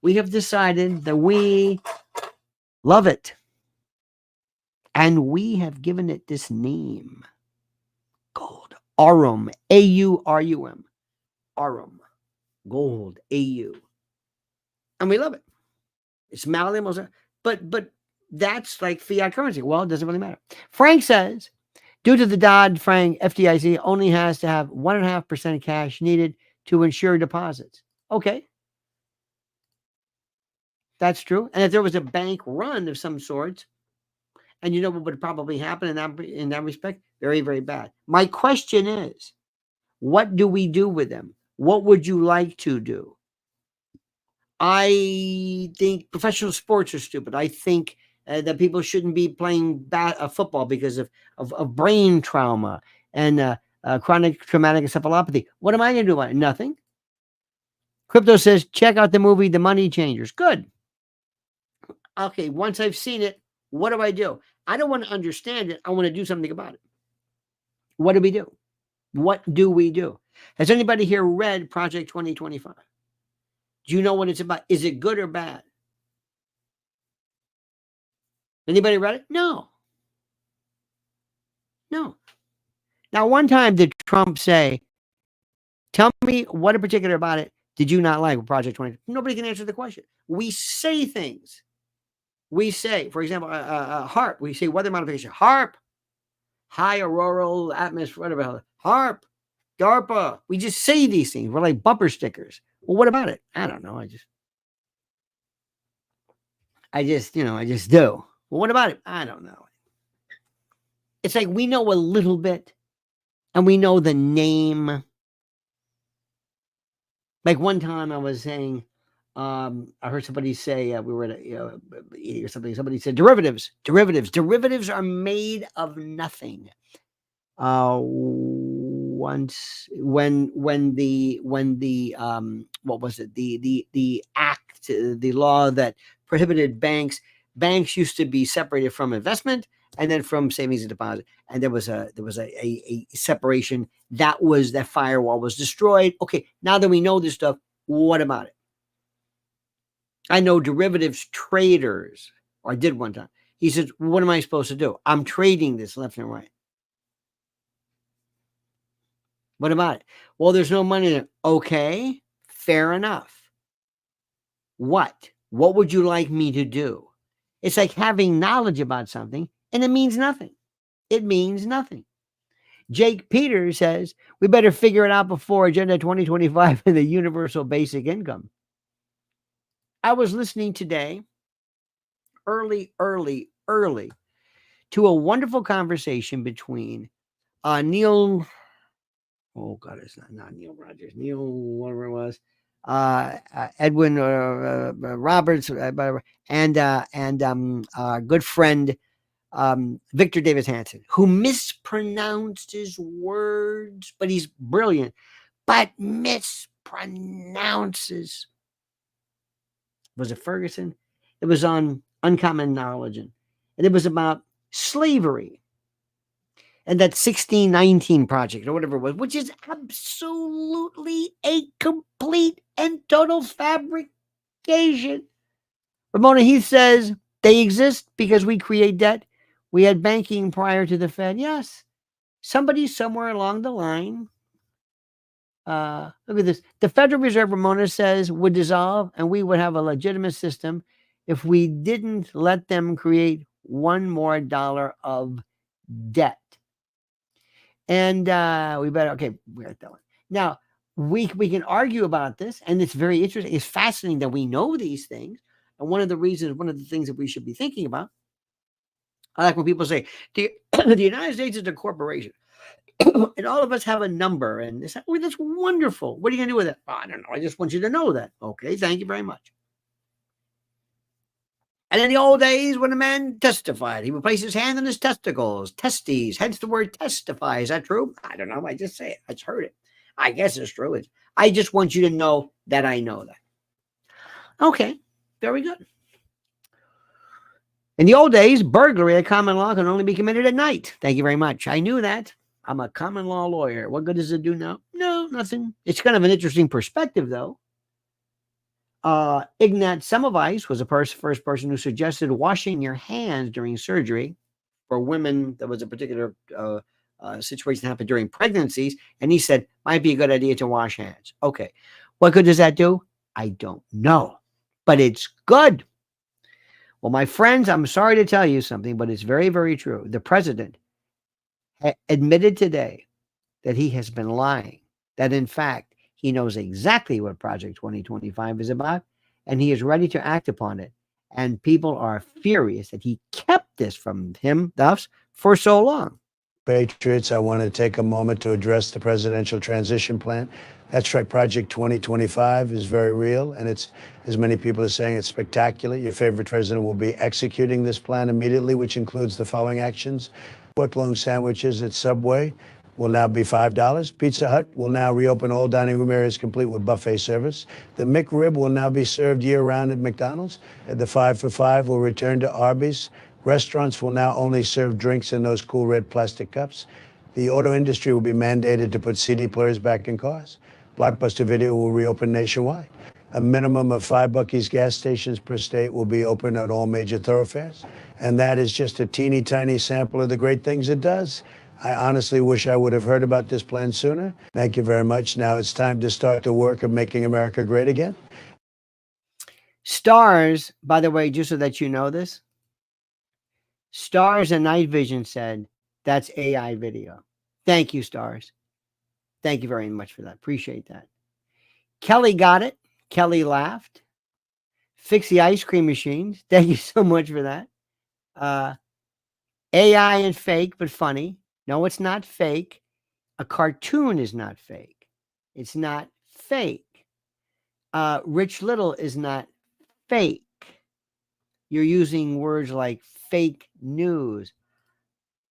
we have decided that we love it. And we have given it this name. Gold. Aurum. A-U-R-U-M. Aurum. Gold. A-U. And we love it. It's malleable. But that's like fiat currency. Well, it doesn't really matter. Frank says, due to the Dodd-Frank FDIC only has to have 1.5% cash needed to ensure deposits. Okay. That's true. And if there was a bank run of some sort, and you know what would probably happen in that respect? Very, very bad. My question is, what do we do with them? What would you like to do? I think professional sports are stupid. I think that people shouldn't be playing football because of brain trauma and chronic traumatic encephalopathy. What am I going to do about it? Nothing. Crypto says, check out the movie The Money Changers. Good. Okay, once I've seen it, what do? I don't want to understand it. I want to do something about it. What do we do? What do we do? Has anybody here read Project 2025? Do you know what it's about? Is it good or bad? Anybody read it? No. Now, one time did Trump say, tell me what in particular about it did you not like with Project 20? Nobody can answer the question. We say things. We say, for example, HARP. We say weather modification. HARP. High auroral atmosphere, whatever. HARP. DARPA. We just say these things. We're like bumper stickers. Well, what about it? I don't know. I just do. Well, what about it? I don't know. It's like we know a little bit and we know the name. Like one time I was saying, I heard somebody say, we were at eating or something. Somebody said derivatives are made of nothing. Once when the what was it? The act, the law that prohibited banks. Banks used to be separated from investment and then from savings and deposit. And there was a separation. That firewall was destroyed. Okay, now that we know this stuff, what about it? I know derivatives traders, or I did one time. He says, what am I supposed to do? I'm trading this left and right. What about it? Well, there's no money in it. Okay, fair enough. What? What would you like me to do? It's like having knowledge about something and it means nothing. It means nothing. Jake Peters says, we better figure it out before Agenda 2025 and the universal basic income. I was listening today, early, to a wonderful conversation between Neil, oh God, it's not Neil Rogers, Neil, whatever it was, Edwin Roberts, and our good friend Victor Davis Hanson, who mispronounced his words, but he's brilliant, but mispronounces. Was it Ferguson? It was on Uncommon Knowledge, and it was about slavery and that 1619 project or whatever it was, which is absolutely a complete and total fabrication. Ramona Heath says they exist because we create debt. We had banking prior to the Fed. Yes. Somebody somewhere along the line, look at this. The Federal Reserve, Ramona says, would dissolve and we would have a legitimate system if we didn't let them create one more dollar of debt. And we better, okay, we got that one. Now, we can argue about this, and it's very interesting. It's fascinating that we know these things. And one of the things that we should be thinking about, I like when people say, the United States is a corporation. And all of us have a number, and it's like, oh, that's wonderful. What are you going to do with it? Oh, I don't know. I just want you to know that. Okay, thank you very much. And in the old days, when a man testified, he would place his hand on his testicles, testes, hence the word testify. Is that true? I don't know. I just say it. I just heard it. I guess it's true. I just want you to know that I know that. Okay, very good. In the old days, burglary at common law can only be committed at night. Thank you very much. I knew that. I'm a common law lawyer. What good does it do now? No, nothing. It's kind of an interesting perspective, though. Ignat Semmelweis was the first person who suggested washing your hands during surgery for women. There was a particular situation that happened during pregnancies, and he said, might be a good idea to wash hands. Okay. What good does that do? I don't know, but it's good. Well, my friends, I'm sorry to tell you something, but it's very, very true. The president admitted today that he has been lying, that in fact, he knows exactly what Project 2025 is about, and he is ready to act upon it. And people are furious that he kept this from him, thus, for so long. Patriots, I want to take a moment to address the presidential transition plan. That's right, Project 2025 is very real, and it's, as many people are saying, it's spectacular. Your favorite president will be executing this plan immediately, which includes the following actions. Foot-long sandwiches at Subway will now be $5. Pizza Hut will now reopen all dining room areas complete with buffet service. The McRib will now be served year-round at McDonald's. The 5 for $5 will return to Arby's. Restaurants will now only serve drinks in those cool red plastic cups. The auto industry will be mandated to put CD players back in cars. Blockbuster Video will reopen nationwide. A minimum of 5 Buc-ee's gas stations per state will be open at all major thoroughfares. And that is just a teeny tiny sample of the great things it does. I honestly wish I would have heard about this plan sooner. Thank you very much. Now it's time to start the work of making America great again. Stars, by the way, just so that you know this, Stars and Night Vision said that's AI video. Thank you, Stars. Thank you very much for that. Appreciate that. Kelly got it. Kelly laughed. Fix the ice cream machines. Thank you so much for that. AI and fake, but funny. No, it's not fake. A cartoon is not fake. It's not fake. Rich Little is not fake. You're using words like fake news.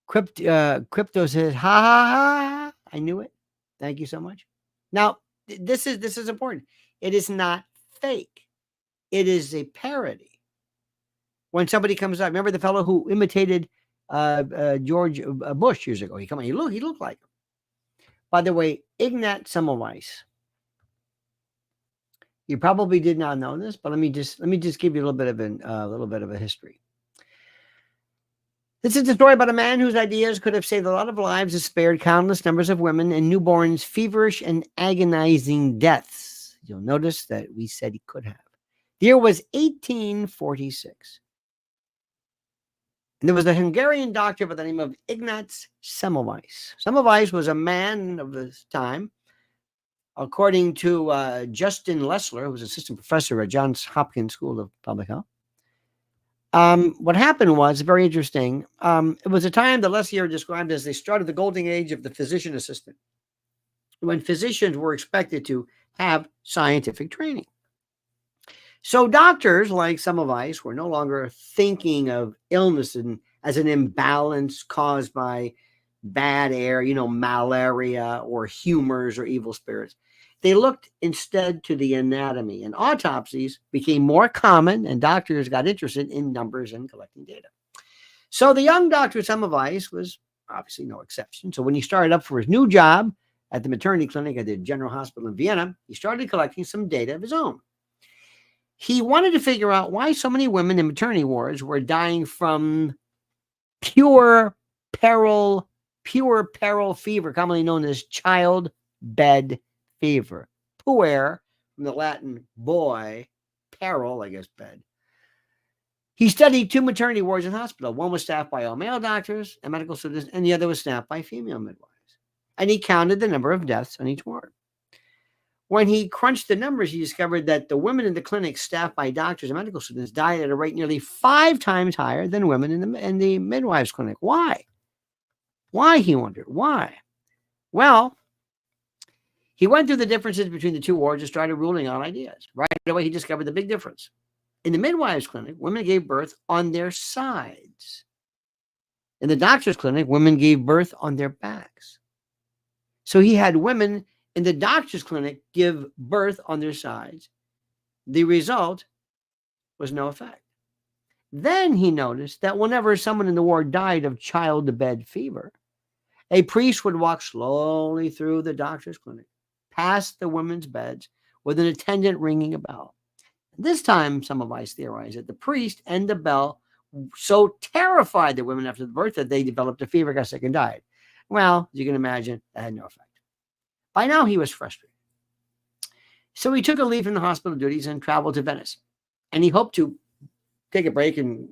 Crypto says, ha, ha, ha. I knew it. Thank you so much. Now, this is important. It is not fake. It is a parody. when somebody comes up. Remember the fellow who imitated George Bush years ago? He looked like him. By the way, Ignat Semmelweis. You probably did not know this, but let me just give you a little bit of a history. This is the story about a man whose ideas could have saved a lot of lives and spared countless numbers of women and newborns feverish and agonizing deaths. You'll notice that we said he could have. The year was 1846. And there was a Hungarian doctor by the name of Ignaz Semmelweis. Semmelweis was a man of his time. According to Justin Lessler, who was assistant professor at Johns Hopkins School of Public Health, what happened was very interesting. It was a time that Lessler described as the start of the golden age of the physician assistant, when physicians were expected to have scientific training. So doctors like Semmelweis were no longer thinking of illness as an imbalance caused by bad air, malaria or humors or evil spirits. They looked instead to the anatomy, and autopsies became more common, and doctors got interested in numbers and collecting data. So the young Dr. Semmelweis was obviously no exception. So when he started up for his new job at the maternity clinic at the General Hospital in Vienna, he started collecting some data of his own. He wanted to figure out why so many women in maternity wards were dying from pure peril fever, commonly known as childbed fever. Puer, from the Latin boy, peril, I guess, bed. He studied 2 maternity wards in the hospital. One was staffed by all male doctors and medical students, and the other was staffed by female midwives. And he counted the number of deaths on each ward. When he crunched the numbers, he discovered that the women in the clinic staffed by doctors and medical students died at a rate nearly 5 times higher than women in the midwives clinic. Why? Why, he wondered. Why? Well, he went through the differences between the 2 wards and started ruling out ideas. Right away, he discovered the big difference. In the midwives clinic, women gave birth on their sides. In the doctor's clinic, women gave birth on their backs. So he had women in the doctor's clinic give birth on their sides. The result was no effect. Then he noticed that whenever someone in the ward died of childbed fever, a priest would walk slowly through the doctor's clinic, past the women's beds, with an attendant ringing a bell. This time, Semmelweis theorized that the priest and the bell so terrified the women after the birth that they developed a fever, got sick, and died. Well, as you can imagine, that had no effect. By now, he was frustrated. So he took a leave from the hospital duties and traveled to Venice. And he hoped to take a break and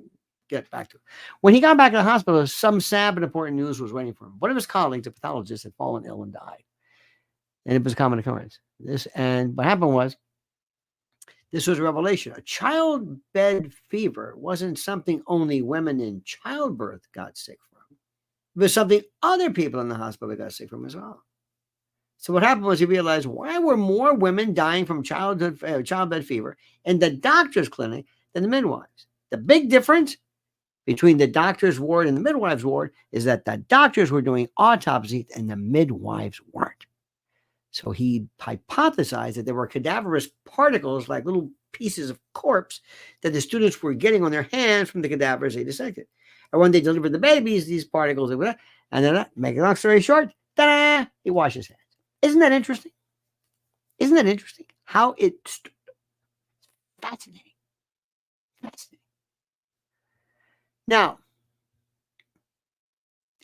get back to it. When he got back to the hospital, some sad but important news was waiting for him. One of his colleagues, a pathologist, had fallen ill and died. And it was a common occurrence. And what happened was, this was a revelation. A childbed fever wasn't something only women in childbirth got sick from. It was something other people in the hospital got sick from as well. So what happened was he realized, why were more women dying from childbed fever in the doctor's clinic than the midwives? The big difference between the doctor's ward and the midwives' ward is that the doctors were doing autopsies and the midwives weren't. So he hypothesized that there were cadaverous particles, like little pieces of corpse, that the students were getting on their hands from the cadavers they dissected. And when they delivered the babies, these particles, and then, make a long story short, ta-da, he washed his hands. Isn't that interesting? Isn't that interesting? How it's fascinating. Fascinating. Now,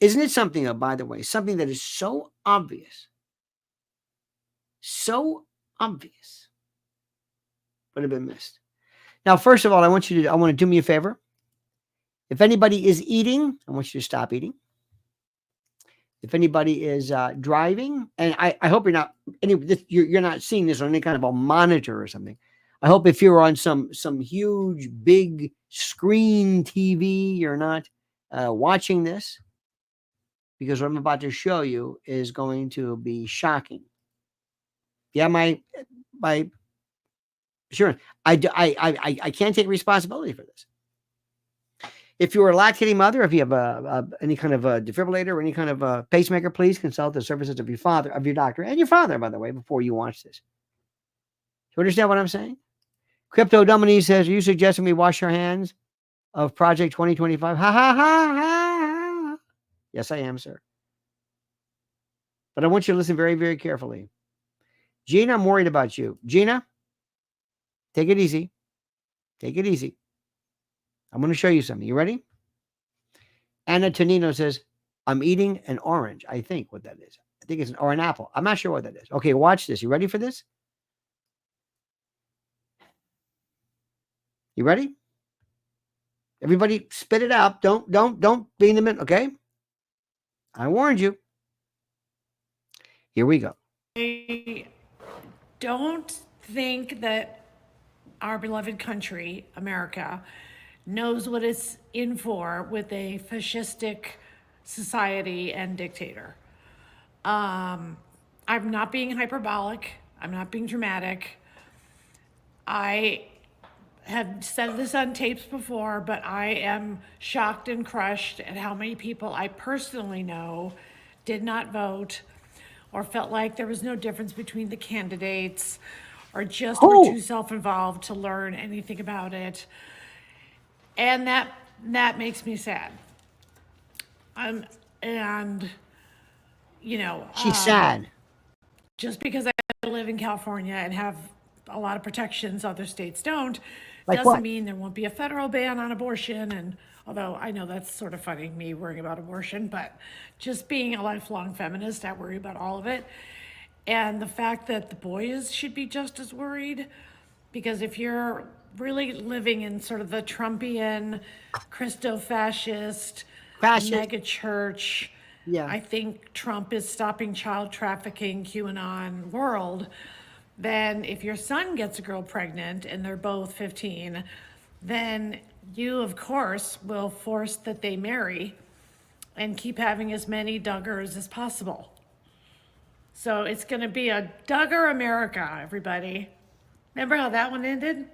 isn't it something, by the way, something that is so obvious, but have been missed? Now, first of all, I want to do me a favor. If anybody is eating, I want you to stop eating. If anybody is driving, and I hope you're not seeing this on any kind of a monitor or something. I hope if you're on some huge big screen TV, you're not watching this, because what I'm about to show you is going to be shocking. Yeah, sure. I can't take responsibility for this. If you're a lactating mother, if you have any kind of a defibrillator or any kind of a pacemaker, please consult the services of your doctor, and your father, by the way, before you watch this. Do you understand what I'm saying? Crypto Domini says, are you suggesting we wash our hands? of Project 2025? Ha ha ha ha. Yes, I am, sir. But I want you to listen very, very carefully. Gina, I'm worried about you. Gina, take it easy. Take it easy. I'm going to show you something. You ready? Anna Tonino says, I'm eating an orange. I think what that is. I think it's or an apple. I'm not sure what that is. Okay, watch this. You ready for this? You ready? Everybody spit it out. Don't be in the middle, okay? I warned you. Here we go. I don't think that our beloved country, America, knows what it's in for with a fascistic society and dictator. I'm not being hyperbolic. I'm not being dramatic. I have said this on tapes before, but I am shocked and crushed at how many people I personally know did not vote or felt like there was no difference between the candidates or just were too self-involved to learn anything about it. And that makes me sad. And you know, She's sad. just because I live in California and have a lot of protections other states don't, Like doesn't what? mean there won't be a federal ban on abortion. And although I know that's sort of funny, me worrying about abortion, but just being a lifelong feminist, I worry about all of it. And the fact that the boys should be just as worried, because if you're really living in sort of the Trumpian, Christo-fascist, mega church, Yeah. I think Trump is stopping child trafficking, QAnon world, then if your son gets a girl pregnant and they're both 15, then you, of course, will force that they marry and keep having as many Duggars as possible. So it's going to be a Duggar America, everybody. Remember how that one ended?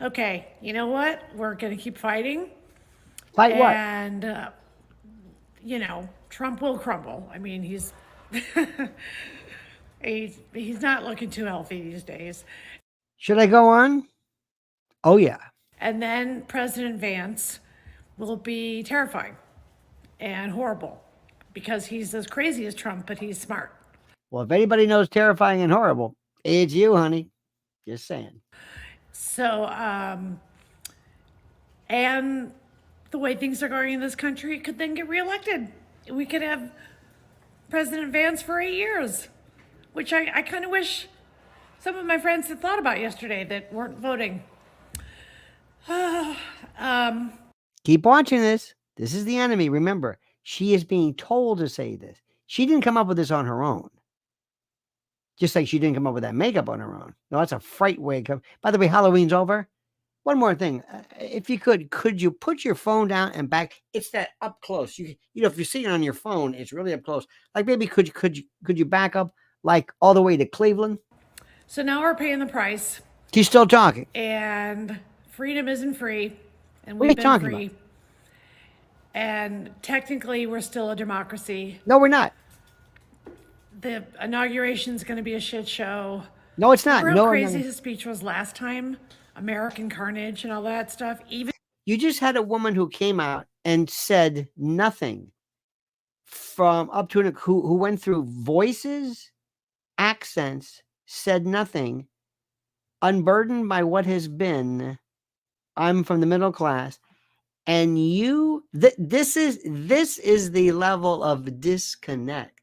Okay, you know what? We're going to keep fighting. Fight what? And, you know, Trump will crumble. I mean, he's he's not looking too healthy these days. Should I go on? Oh, yeah. And then President Vance will be terrifying and horrible because he's as crazy as Trump, but he's smart. Well, if anybody knows terrifying and horrible, it's you, honey. Just saying. So, and the way things are going in this country, could then get reelected. We could have President Vance for 8 years, which I kind of wish some of my friends had thought about yesterday that weren't voting. Keep watching this. This is the enemy. Remember, she is being told to say this. She didn't come up with this on her own. Just like she didn't come up with that makeup on her own. No, that's a fright wig. By the way, Halloween's over. One more thing. If you could you put your phone down and back? It's that up close. You know, if you're seeing it on your phone, it's really up close. Like maybe could you back up like all the way to Cleveland? So now we're paying the price. She's still talking. And freedom isn't free. And What are we've you been talking free. about? And technically, we're still a democracy. No, we're not. The inauguration's going to be a shit show. No, it's not. Remember how No, crazy no. his speech was last time? American carnage and all that stuff. Even You just had a woman who came out and said nothing from up to who went through voices, accents, said nothing, unburdened by what has been. I'm from the middle class, and this is the level of disconnect.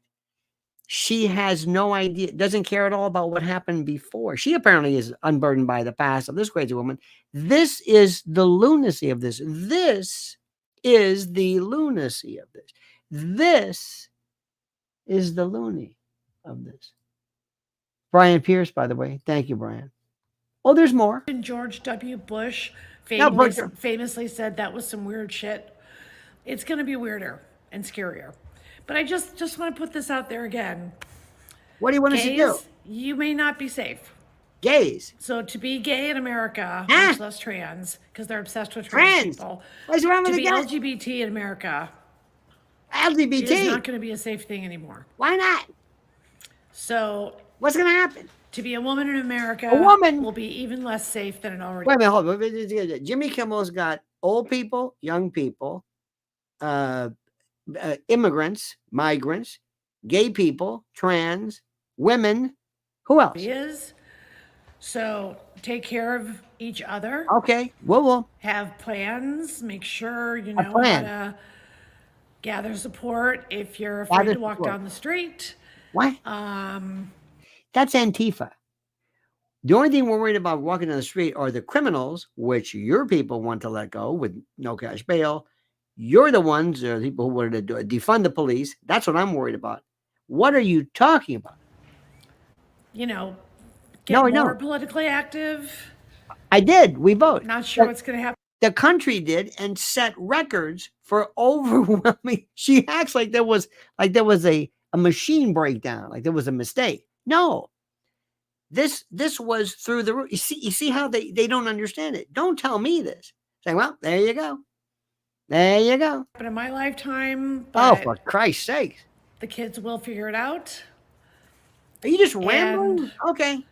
She has no idea, doesn't care at all about what happened before. She apparently is unburdened by the past of this crazy woman. This is the lunacy of this. This is the lunacy of this. This is the loony of this. Brian Pierce, by the way. Thank you, Brian. Oh, there's more. George W. Bush No, famously said that was some weird shit. It's going to be weirder and scarier. But I just want to put this out there again. What do you want us to do? You may not be safe. Gays. So to be gay in America, much less trans, because they're obsessed with trans people. What's wrong with to be the guy? LGBT in America LGBT is not going to be a safe thing anymore. Why not? So what's going to happen? To be a woman in America A woman will be even less safe than it already is. Wait a minute, hold on. Jimmy Kimmel's got old people, young people, immigrants, migrants, gay people, trans, women. Who else? is. So take care of each other, Okay, we'll have plans, make sure you a know how plan. to gather support if you're afraid Gather to walk support. down the street. What? That's Antifa. The only thing we're worried about walking down the street are the criminals, which your people want to let go with no cash bail. You're the ones, the people who wanted to defund the police. That's what I'm worried about. What are you talking about? You know, get No, I more don't. politically active. I did. We vote. Not sure what's going to happen. The country did and set records for overwhelming. She acts like there was a machine breakdown, like there was a mistake. No, this was through the roof. You see how they don't understand it. Don't tell me this. Say, well, there you go. There you go. In my lifetime, Oh, but for Christ's sake. the kids will figure it out. Are you just rambling? Okay.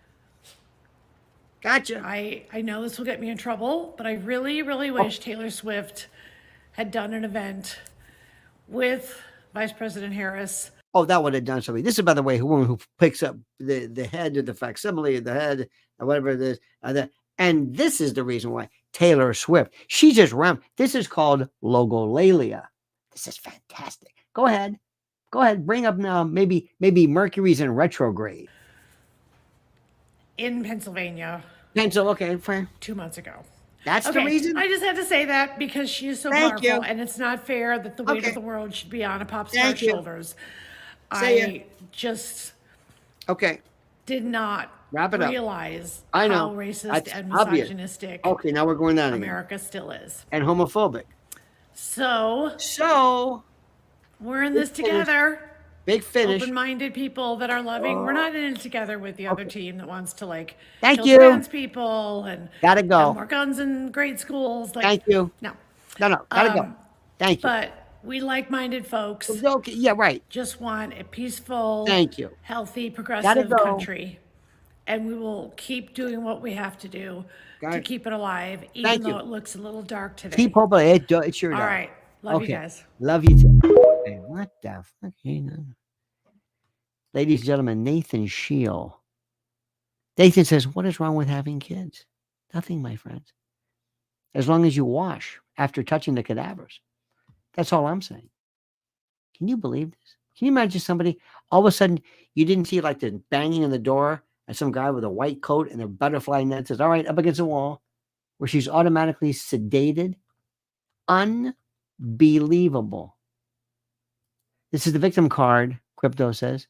Gotcha. I know this will get me in trouble, but I really, really wish Taylor Swift had done an event with Vice President Harris. Oh, that would have done something. This is, by the way, a woman who picks up the head of the facsimile of the head, or whatever it is. And this is the reason why Taylor Swift, she just ran. This is called logolalia. This is fantastic. Go ahead. Go ahead. Bring up now, maybe Mercury's in retrograde. In Pennsylvania. Pencil, okay, fine. 2 months ago. That's Okay, the reason? I just had to say that because she is so Thank powerful, you. and it's not fair that the weight Okay. of the world should be on a pop Thank star's you. shoulders. Say I just Okay. did not Wrap it up. realize I know. how racist That's and obvious. misogynistic Okay, now we're going down again. America still is. And homophobic. So we're in this together. Big finish. Open-minded people that are loving. We're not in it together with the other team that wants to Thank kill you. trans people and Gotta go. have more guns in grade schools. Thank you. No. No, gotta go. Thank you. But we like-minded folks Okay, yeah, right. just want a peaceful, Thank you. healthy, progressive Gotta go. country. And we will keep doing what we have to do Got to it. keep it alive, even Thank though you. it looks a little dark today. Keep hoping it sure All does. right. Love you Okay. guys. Love you too. Okay, what the fuck? Ladies and gentlemen, Nathan Scheel. Nathan says, what is wrong with having kids? Nothing, my friends. As long as you wash after touching the cadavers. That's all I'm saying. Can you believe this? Can you imagine somebody, all of a sudden, you didn't see like the banging on the door and some guy with a white coat and a butterfly net says, all right, up against the wall, where she's automatically sedated? Unbelievable. This is the victim card, Crypto says.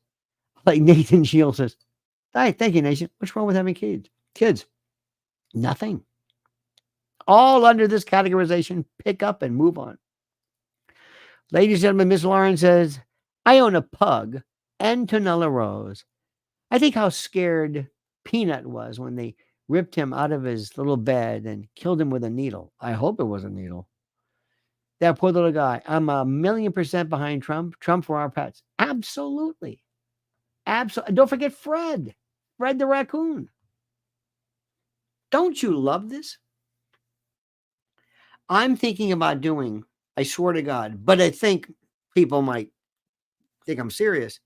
Like Nathan Shield says, hi, thank you, Nation. What's wrong with having kids? Kids. Nothing. All under this categorization, pick up and move on. Ladies and gentlemen, Miss Lauren says, I own a pug, Antonella Rose. I think how scared Peanut was when they ripped him out of his little bed and killed him with a needle. I hope it was a needle. That poor little guy. I'm 1,000,000% behind Trump. Trump for our pets. Absolutely. Absolutely. Don't forget Fred the raccoon. Don't you love this? I'm thinking about doing, I swear to God, but I think people might think I'm serious.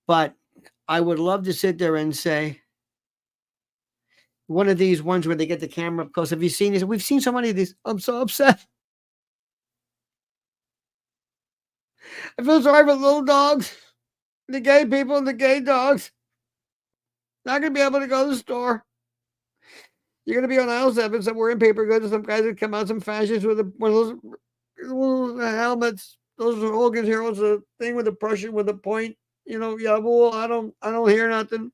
But I would love to sit there and say, one of these ones where they get the camera up close. Have you seen this? We've seen so many of these. I'm so upset. I feel sorry for the little dogs, the gay people and the gay dogs. Not going to be able to go to the store. You're going to be on aisle 7, some wearing paper goods, and some guys that come out, some fascists with one of those little helmets. Those are Hogan's Heroes, the thing with the Prussian with the point. Yeah, well, I don't hear nothing.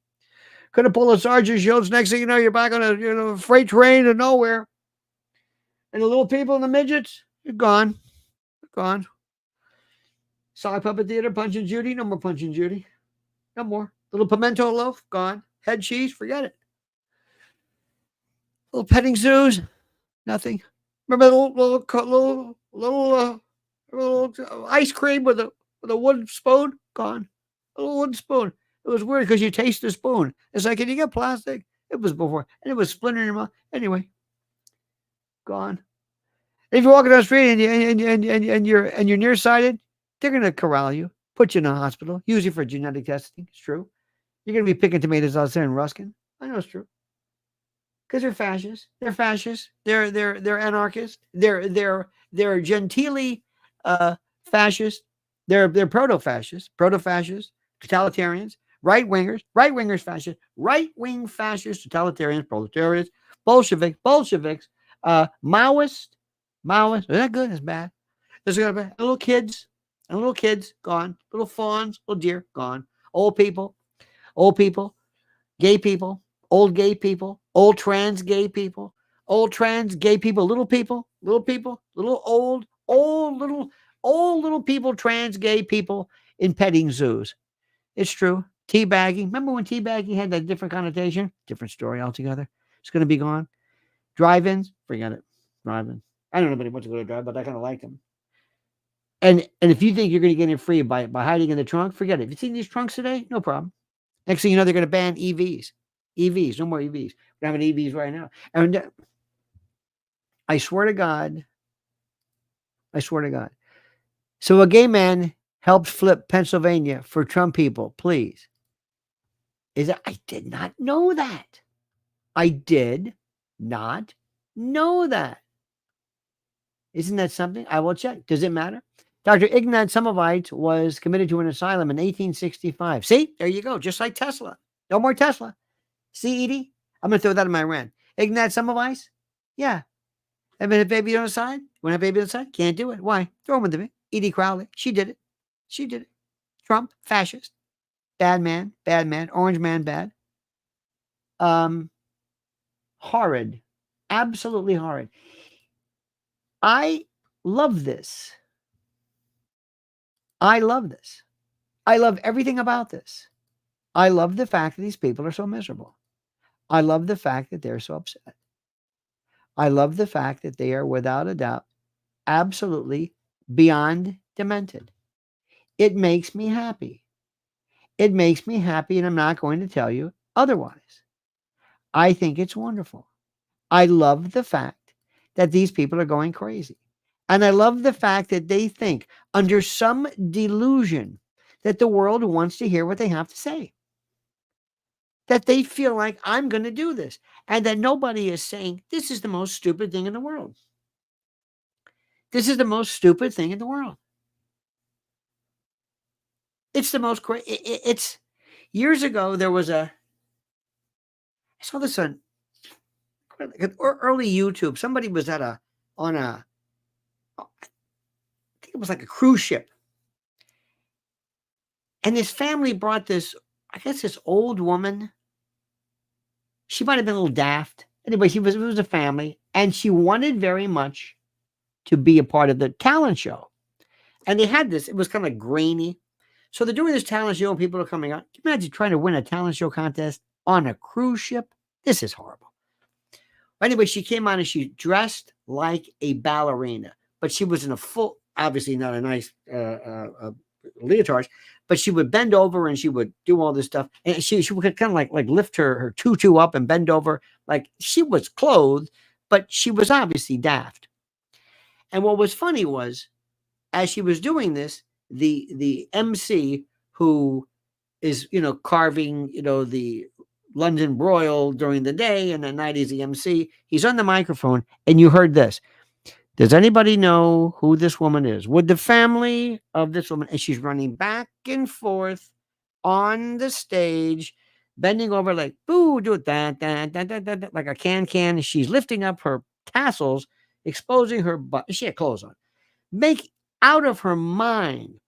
Could have pulled a sergeant shields. Next thing you know, you're back on a freight train to nowhere. And the little people and the midgets, you're gone. Gone. Sock puppet theater, Punch and Judy. No more Punch and Judy. No more. Little pimento loaf, gone. Head cheese, forget it. Little petting zoos, nothing. Remember the little ice cream with a wooden spoon, gone. A little wooden spoon. It was weird because you taste the spoon. It's like, can you get plastic? It was before, and it was splintering your mouth. Anyway, gone. If you're walking down the street and you're nearsighted, they're going to corral you, put you in a hospital, use you for genetic testing. It's true. You're going to be picking tomatoes out there in Ruskin. I know it's true. Because they're fascists. They're fascists. They're anarchists. They're genteelly fascist. They're proto-fascists, totalitarians, right-wingers, fascists, right-wing fascists, totalitarians, proletarians, Bolsheviks, Maoist. Is that good? That's bad. There's little kids, gone. Little fawns, little deer, gone. Old people, gay people, old gay people, old trans gay people, little old people, trans gay people in petting zoos. It's true. Teabagging. Remember when teabagging had that different connotation? Different story altogether. It's going to be gone. Drive-ins, forget it. Drive-in. I don't know anybody wants to go to drive, but I kind of like them. And if you think you're going to get in free by hiding in the trunk, forget it. Have you seen these trunks today? No problem. Next thing you know, they're going to ban EVs. No more EVs. We're having EVs right now. And I swear to God. So a gay man helped flip Pennsylvania for Trump people, please. I did not know that. I did not know that. Isn't that something? I will check. Does it matter? Dr. Ignat Semmelweis was committed to an asylum in 1865. See, there you go. Just like Tesla. No more Tesla. See, Edie? I'm going to throw that in my rant. Ignat Semmelweis? Yeah. Have a baby on the side? Want to have a baby on the side? Can't do it. Why? Throw him into me. Edie Crowley. She did it. Trump, fascist. Bad man. Orange man, bad. Horrid. Absolutely horrid. I love this. I love everything about this. I love the fact that these people are so miserable. I love the fact that they're so upset. I love the fact that they are, without a doubt, absolutely beyond demented. It makes me happy. And I'm not going to tell you otherwise. I think it's wonderful. I love the fact that these people are going crazy. And I love the fact that they think, under some delusion, that the world wants to hear what they have to say. That they feel like, I'm going to do this. And that nobody is saying, this is the most stupid thing in the world. This is the most stupid thing in the world. It's the most crazy. It's years ago, there was I saw this on early YouTube. Somebody was I think it was like a cruise ship. And his family brought this, I guess, this old woman. She might have been a little daft. Anyway, it was a family, and she wanted very much to be a part of the talent show. And they had this, it was kind of grainy. So they're doing this talent show, and people are coming out. Can you imagine trying to win a talent show contest on a cruise ship? This is horrible. Anyway, she came on and she dressed like a ballerina, but she was in a full, obviously not a nice leotard, but she would bend over and she would do all this stuff. And she would kind of like lift her tutu up and bend over. Like she was clothed, but she was obviously daft. And what was funny was, as she was doing this, the MC, who is, carving, the London broil during the day, and at night he's the MC. He's on the microphone, and you heard this. Does anybody know who this woman is? Would the family of this woman, and she's running back and forth on the stage, bending over like, boo, do it, that, like a can. She's lifting up her tassels, exposing her butt. She had clothes on. Make out of her mind.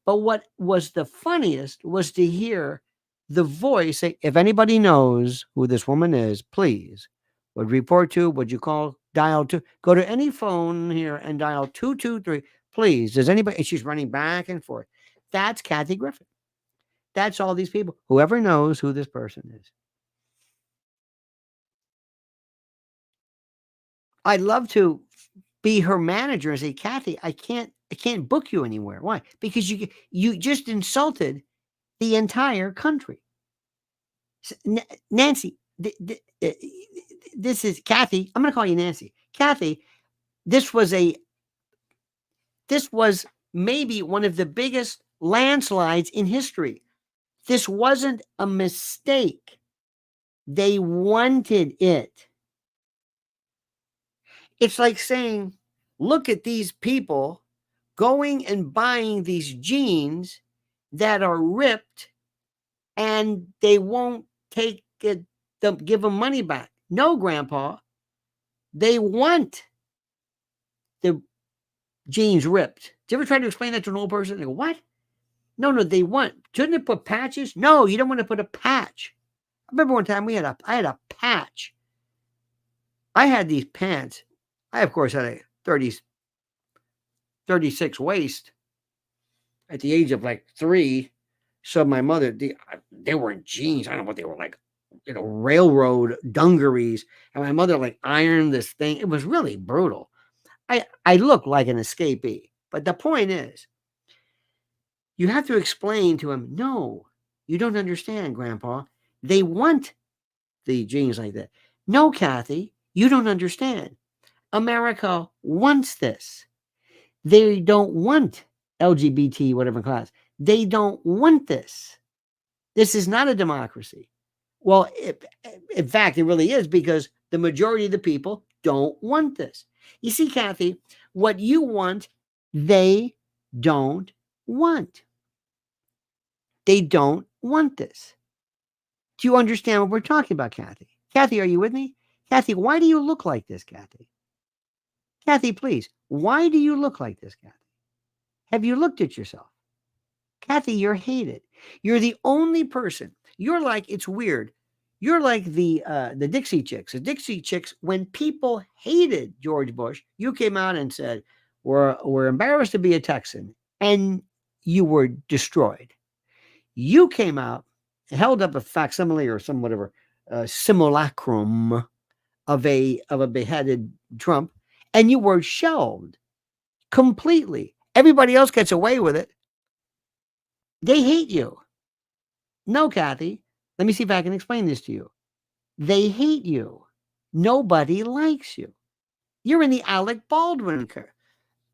But what was the funniest was to hear the voice say, if anybody knows who this woman is, please, would report to, would you call, dial to, go to any phone here and dial 223, please. Does anybody, and she's running back and forth. That's Kathy Griffin. That's all these people. Whoever knows who this person is. I'd love to be her manager and say, Kathy, I can't book you anywhere. Why? Because you just insulted the entire country. Nancy, this is Kathy. I'm going to call you Nancy. Kathy, This was maybe one of the biggest landslides in history. This wasn't a mistake. They wanted it. It's like saying, look at these people going and buying these jeans that are ripped and they won't take it, give them money back. No, Grandpa, they want the jeans ripped. Did you ever try to explain that to an old person? They go, what? No, they want. Shouldn't it put patches? No, you don't want to put a patch. I remember one time I had a patch. I had these pants. I, of course, had a 36 waist at the age of like 3. So my mother, they weren't jeans. I don't know what they were like, railroad dungarees. And my mother like ironed this thing. It was really brutal. I look like an escapee. But the point is, you have to explain to him, no, you don't understand, Grandpa. They want the jeans like that. No, Kathy, you don't understand. America wants this. They don't want LGBT, whatever class. They don't want this. This is not a democracy. Well, in fact, it really is, because the majority of the people don't want this. You see, Kathy, what you want, they don't want. They don't want this. Do you understand what we're talking about, Kathy? Kathy, are you with me? Kathy, why do you look like this, Kathy? Kathy, please, why do you look like this, Kathy? Have you looked at yourself? Kathy, you're hated. You're the only person. You're like, it's weird. You're like the Dixie Chicks. The Dixie Chicks, when people hated George Bush, you came out and said, we're embarrassed to be a Texan, and you were destroyed. You came out, held up a facsimile or some whatever simulacrum of a beheaded Trump, and you were shelved completely. Everybody else gets away with it. They hate you. No, Kathy, let me see if I can explain this to you. They hate you. Nobody likes you. You're in the Alec Baldwin curve.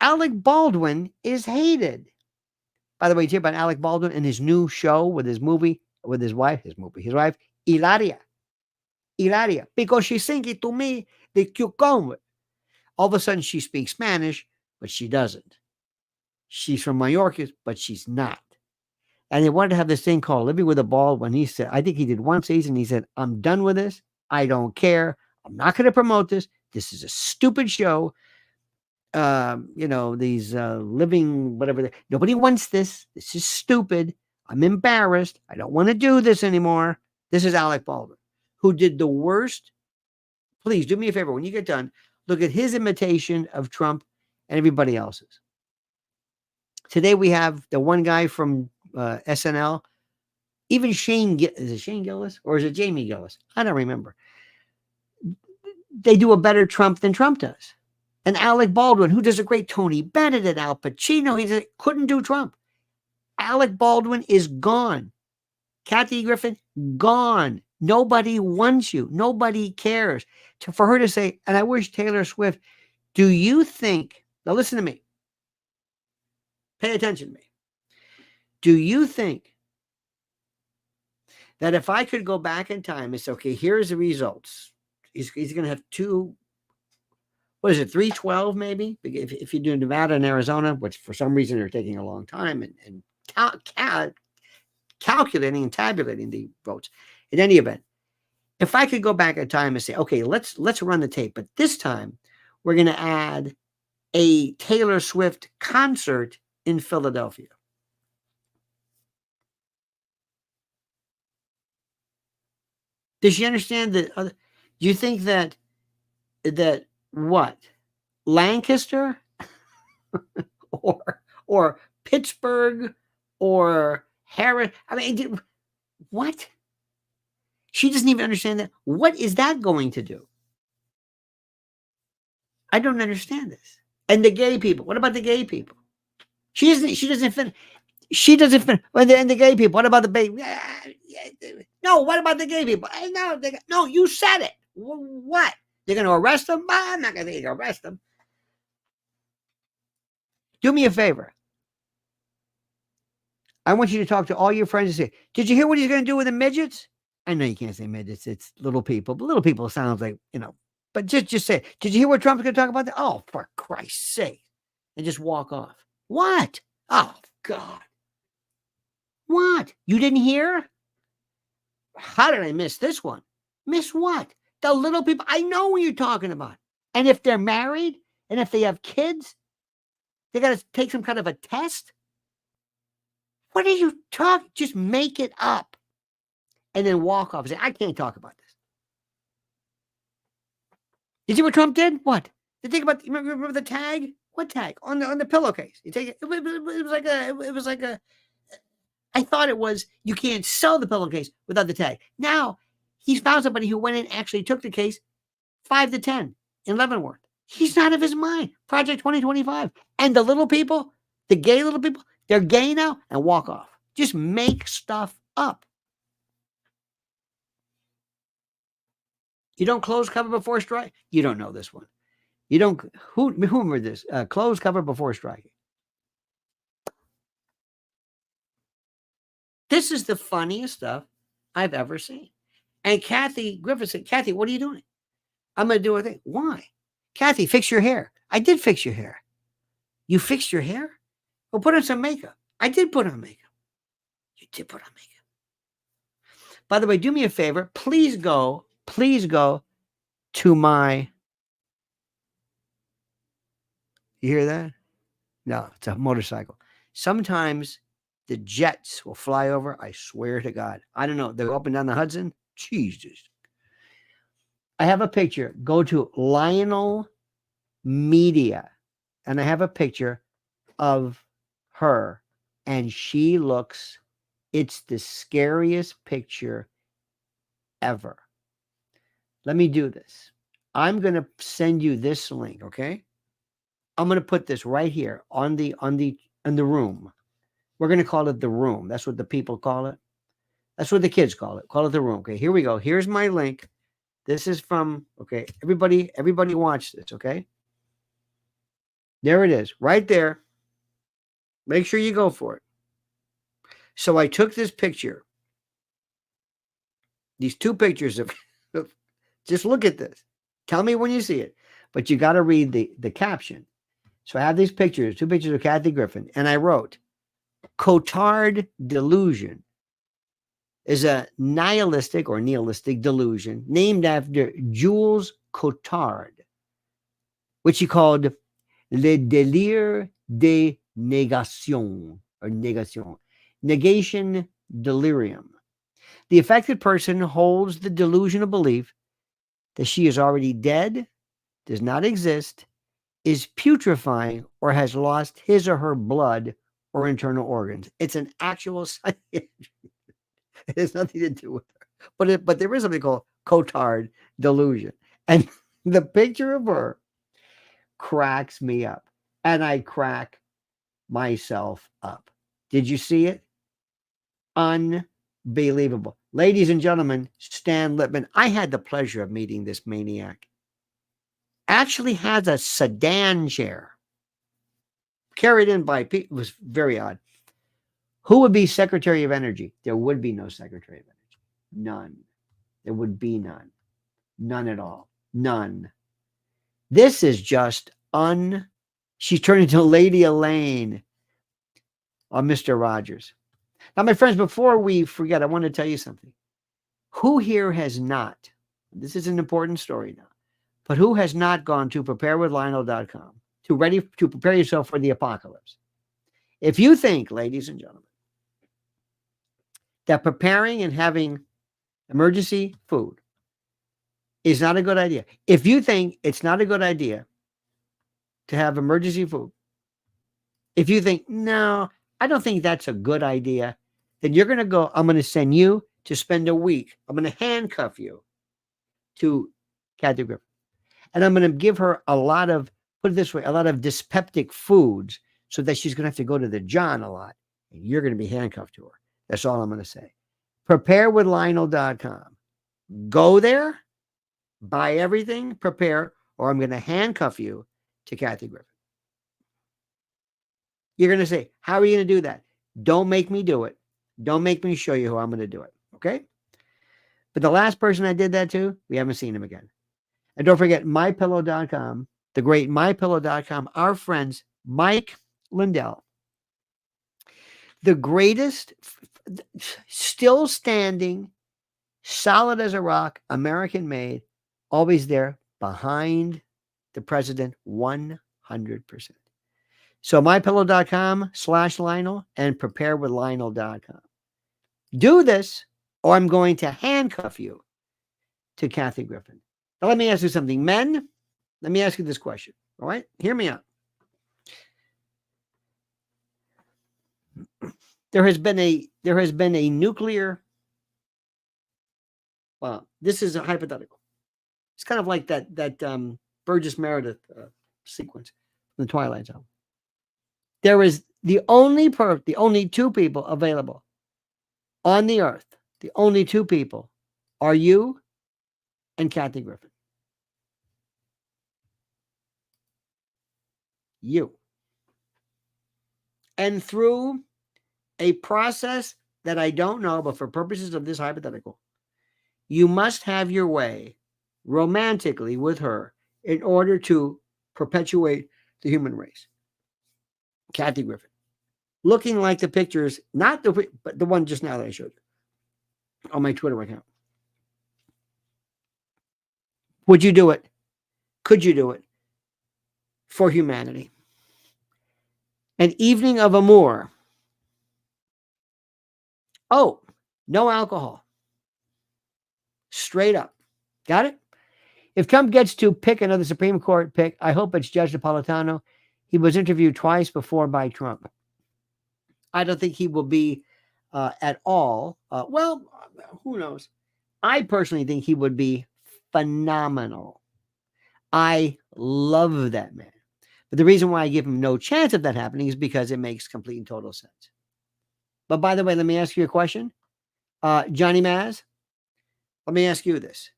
Alec Baldwin is hated. By the way, you hear about Alec Baldwin and his new show with his wife, Hilaria, because she's singing to me the cucumber. All of a sudden she speaks Spanish, but she doesn't. She's from Mallorca, but she's not. And they wanted to have this thing called Living with a Baldwin. He said, I think he did one season. He said, I'm done with this. I don't care. I'm not going to promote this. This is a stupid show. These living, whatever. Nobody wants this. This is stupid. I'm embarrassed. I don't want to do this anymore. This is Alec Baldwin, who did the worst. Please do me a favor. When you get done, look at his imitation of Trump and everybody else's. Today we have the one guy from SNL. Even is it Shane Gillis or is it Jamie Gillis? I don't remember. They do a better Trump than Trump does. And Alec Baldwin, who does a great Tony Bennett and Al Pacino, couldn't do Trump. Alec Baldwin is gone. Kathy Griffin, gone. Nobody wants you. Nobody cares. For her to say, and I wish Taylor Swift, do you think, now listen to me. Pay attention to me. Do you think that if I could go back in time and say, okay, here's the results. He's going to have 312 maybe? If you do Nevada and Arizona, which for some reason are taking a long time and calculating and tabulating the votes. In any event, if I could go back in time and say, okay, let's run the tape, but this time we're going to add a Taylor Swift concert in Philadelphia. Does she understand that? Do you think that what? Lancaster or Pittsburgh or Harris? I mean, what? She doesn't even understand that. What is that going to do? I don't understand this. And the gay people. What about the gay people? She doesn't fit. And the gay people. What about the baby? No, what about the gay people? No, you said it. What? They're going to arrest them? I'm not going to arrest them. Do me a favor. I want you to talk to all your friends and say, did you hear what he's going to do with the midgets? I know you can't say midgets. It's little people. But little people sounds like, but just say, did you hear what Trump's going to talk about? Oh, for Christ's sake. And just walk off. What? Oh, God. What? You didn't hear? How did I miss this one? Miss what? The little people. I know what you're talking about. And if they're married and if they have kids, they got to take some kind of a test. What are you talking? Just make it up and then walk off and say, I can't talk about this. You see what Trump did? What? You think about, remember the tag? What tag? On the pillowcase. You take it. It was like a, I thought it was, you can't sell the pillowcase without the tag. Now, he's found somebody who went in and actually took the case 5 to 10 in Leavenworth. He's not of his mind. Project 2025. And the little people, the gay little people, they're gay now and walk off. Just make stuff up. You don't close cover before strike. You don't know this one. You don't. Who remember this? Close cover before striking. This is the funniest stuff I've ever seen. And Kathy Griffith said, Kathy, what are you doing? I'm going to do a thing. Why? Kathy, fix your hair. I did fix your hair. You fixed your hair? Well, put on some makeup. I did put on makeup. You did put on makeup. By the way, do me a favor. Please go to my, you hear that? No, it's a motorcycle. Sometimes the jets will fly over. I swear to God. I don't know. They're up and down the Hudson. Jesus. I have a picture. Go to Lionel Media. And I have a picture of her. And she looks, it's the scariest picture ever. Let me do this. I'm going to send you this link, okay? I'm going to put this right here on the room. We're going to call it the room. That's what the people call it. That's what the kids call it. Call it the room. Okay, here we go. Here's my link. This is from, okay, everybody watch this, okay? There it is, right there. Make sure you go for it. So I took this picture. These two pictures of just look at this. Tell me when you see it. But you got to read the caption. So I have these pictures, two pictures of Kathy Griffin, and I wrote, Cotard delusion is a nihilistic or delusion named after Jules Cotard, which he called le délire de négation, or négation, negation delirium. The affected person holds the delusional belief that she is already dead, does not exist, is putrefying, or has lost his or her blood or internal organs. It's an actual psychiatric. It has nothing to do with her. But there is something called Cotard delusion. And the picture of her cracks me up. And I crack myself up. Did you see it? Unbelievable. Ladies and gentlemen, Stan Lippman. I had the pleasure of meeting this maniac. Actually has a sedan chair carried in by people. It was very odd. Who would be Secretary of Energy? There would be no Secretary of Energy. None. There would be none. None at all. None. This is just she's turned into Lady Elaine on Mr. Rogers. Now, my friends, before we forget, I want to tell you something. Who here has not, this is an important story now, but who has not gone to preparewithlionel.com to prepare yourself for the apocalypse? If you think, ladies and gentlemen, that preparing and having emergency food is not a good idea, if you think it's not a good idea to have emergency food, if you think, no, I don't think that's a good idea, then you're going to go, I'm going to send you to spend a week. I'm going to handcuff you to Kathy Griffin. And I'm going to give her a lot of, put it this way, a lot of dyspeptic foods so that she's going to have to go to the John a lot. And you're going to be handcuffed to her. That's all I'm going to say. Preparewithlionel.com. Go there, buy everything, prepare, or I'm going to handcuff you to Kathy Griffin. You're going to say, how are you going to do that? Don't make me do it. Don't make me show you how I'm going to do it. Okay? But the last person I did that to, we haven't seen him again. And don't forget mypillow.com, the great mypillow.com, our friends, Mike Lindell, the greatest, still standing, solid as a rock, American made, always there behind the president 100%. So mypillow.com/Lionel and preparewithlionel.com. Do this, or I'm going to handcuff you to Kathy Griffin. Now, let me ask you something. Men, let me ask you this question. All right? Hear me out. There has been a nuclear, well, this is a hypothetical. It's kind of like that Burgess Meredith sequence from the Twilight Zone. There is the only two people available on the earth. The only two people are you and Kathy Griffin. You. And through a process that I don't know, but for purposes of this hypothetical, you must have your way romantically with her in order to perpetuate the human race. Kathy Griffin, looking like the pictures, not the, but the one just now that I showed you on my Twitter account. Would you do it? Could you do it for humanity? An evening of amour. Oh, no alcohol. Straight up. Got it? If Trump gets to pick another Supreme Court pick, I hope it's Judge Napolitano. He was interviewed twice before by Trump. I don't think he will be at all. Well, who knows? I personally think he would be phenomenal. I love that man. But the reason why I give him no chance of that happening is because it makes complete and total sense. But by the way, let me ask you a question. Johnny Maz, let me ask you this.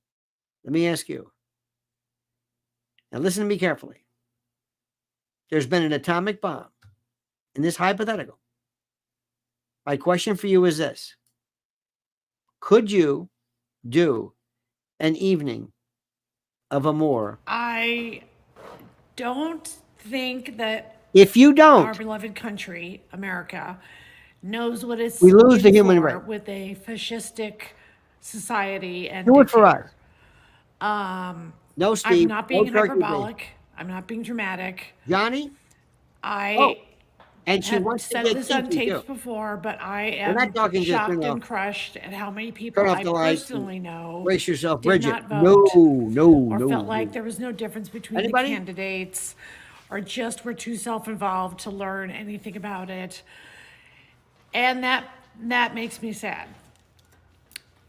Let me ask you. Now listen to me carefully. There's been an atomic bomb in this hypothetical. My question for you is this. Could you do an evening of amour? I don't think that if you don't, our beloved country, America, knows what it's we lose the in human for race. with a fascistic society and Do it for dictator. us. No, Steve. I'm not being no turkey hyperbolic. bacon. I'm not being dramatic. Johnny? I and she have wants to said get this on kinky, tapes too. before, but I We're not am talking just shocked turn and off- crushed at how many people Turn off I the lights and personally know brace yourself, did Bridget. not vote or No. felt like there was no difference between Anybody? the candidates or just were too self-involved to learn anything about it. And that makes me sad.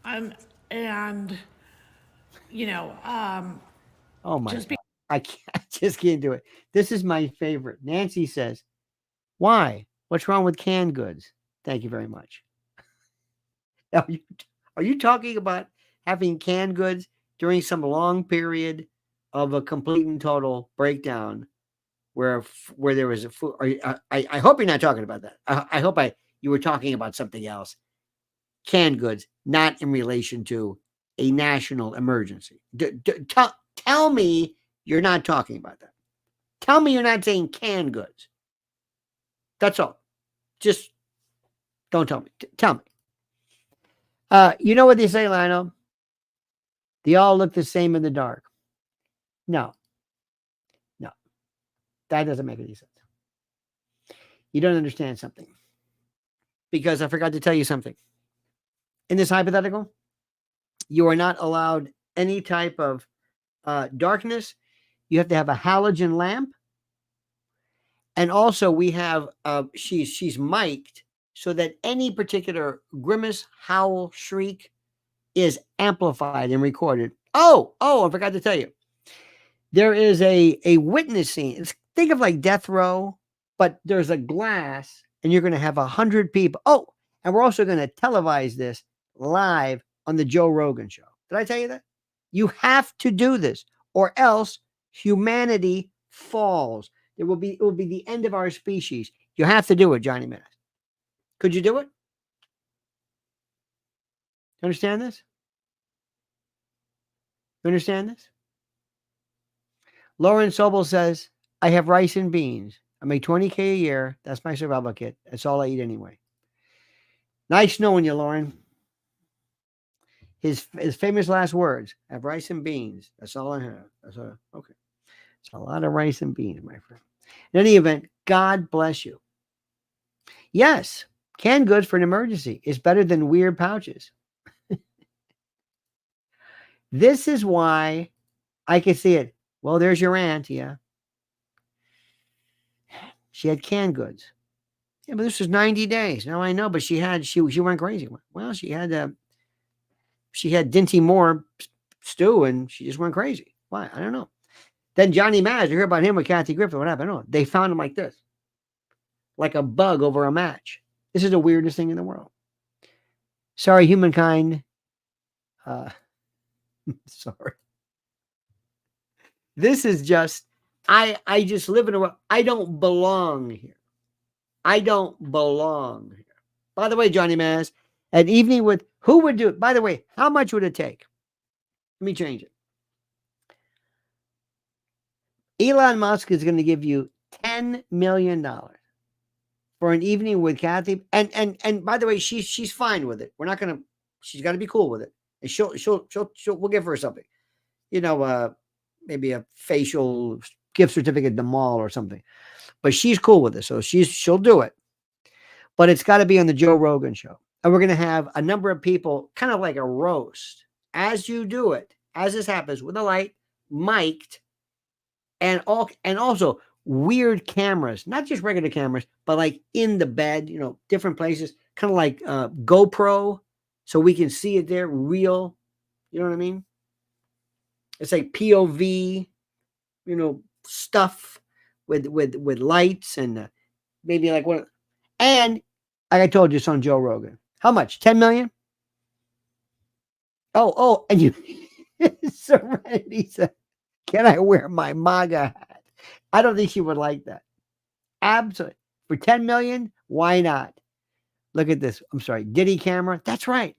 And you know, Oh my just God. I just can't do it. This is my favorite. Nancy says, why? What's wrong with canned goods? Thank you very much. Are you talking about having canned goods during some long period of a complete and total breakdown where there was a food? I hope you're not talking about that. I hope you were talking about something else. Canned goods, not in relation to a national emergency. Tell me you're not talking about that. Tell me you're not saying canned goods. That's all. Just don't tell me. Tell me. You know what they say, Lionel? They all look the same in the dark. No. That doesn't make any sense. You don't understand something. Because I forgot to tell you something. In this hypothetical, you are not allowed any type of darkness. You have to have a halogen lamp. And also we have, she's mic'd so that any particular grimace, howl, shriek is amplified and recorded. Oh, I forgot to tell you. There is a witness scene. Think of like death row, but there's a glass and you're going to have 100 people. Oh, and we're also going to televise this live on the Joe Rogan show. Did I tell you that? You have to do this or else humanity falls. It will be the end of our species You have to do it, Johnny Mass. Could you do it? You understand this? You understand this? Lauren Sobel says, I have rice and beans. I make $20K a year. That's my survival kit. That's all I eat anyway. Nice knowing you, Lauren. His famous last words, I have rice and beans. That's all I have. That's all. Okay. It's a lot of rice and beans, my friend. In any event, God bless you. Yes, canned goods for an emergency is better than weird pouches. This is why I can see it. Well, there's your aunt, yeah. She had canned goods. Yeah, but this was 90 days. Now I know, but she went crazy. Well, she had Dinty Moore stew and she just went crazy. Why? I don't know. Then Johnny Maz, you hear about him with Kathy Griffin. What happened? I don't know. They found him like this, like a bug over a match. This is the weirdest thing in the world. Sorry, humankind. Sorry. This is just, I just live in a world. I don't belong here. I don't belong here. By the way, Johnny Maz, an evening with, who would do it? By the way, how much would it take? Let me change it. Elon Musk is going to give you $10 million for an evening with Kathy. And by the way, she's fine with it. We're not going to, she's got to be cool with it. And we'll give her something, maybe a facial gift certificate at the mall or something, but she's cool with it. So she'll do it, but it's got to be on the Joe Rogan show. And we're going to have a number of people, kind of like a roast as you do it, as this happens, with a light, mic'd, and also weird cameras, not just regular cameras, but like in the bed, different places, kind of like GoPro, so we can see it there, real. You know what I mean? It's like POV, stuff with lights and maybe like one. And like I told you, it's on Joe Rogan. How much? 10 million? Oh, and you Serenity said, can I wear my MAGA hat? I don't think she would like that. Absolutely. For 10 million, why not? Look at this. I'm sorry. Diddy camera. That's right.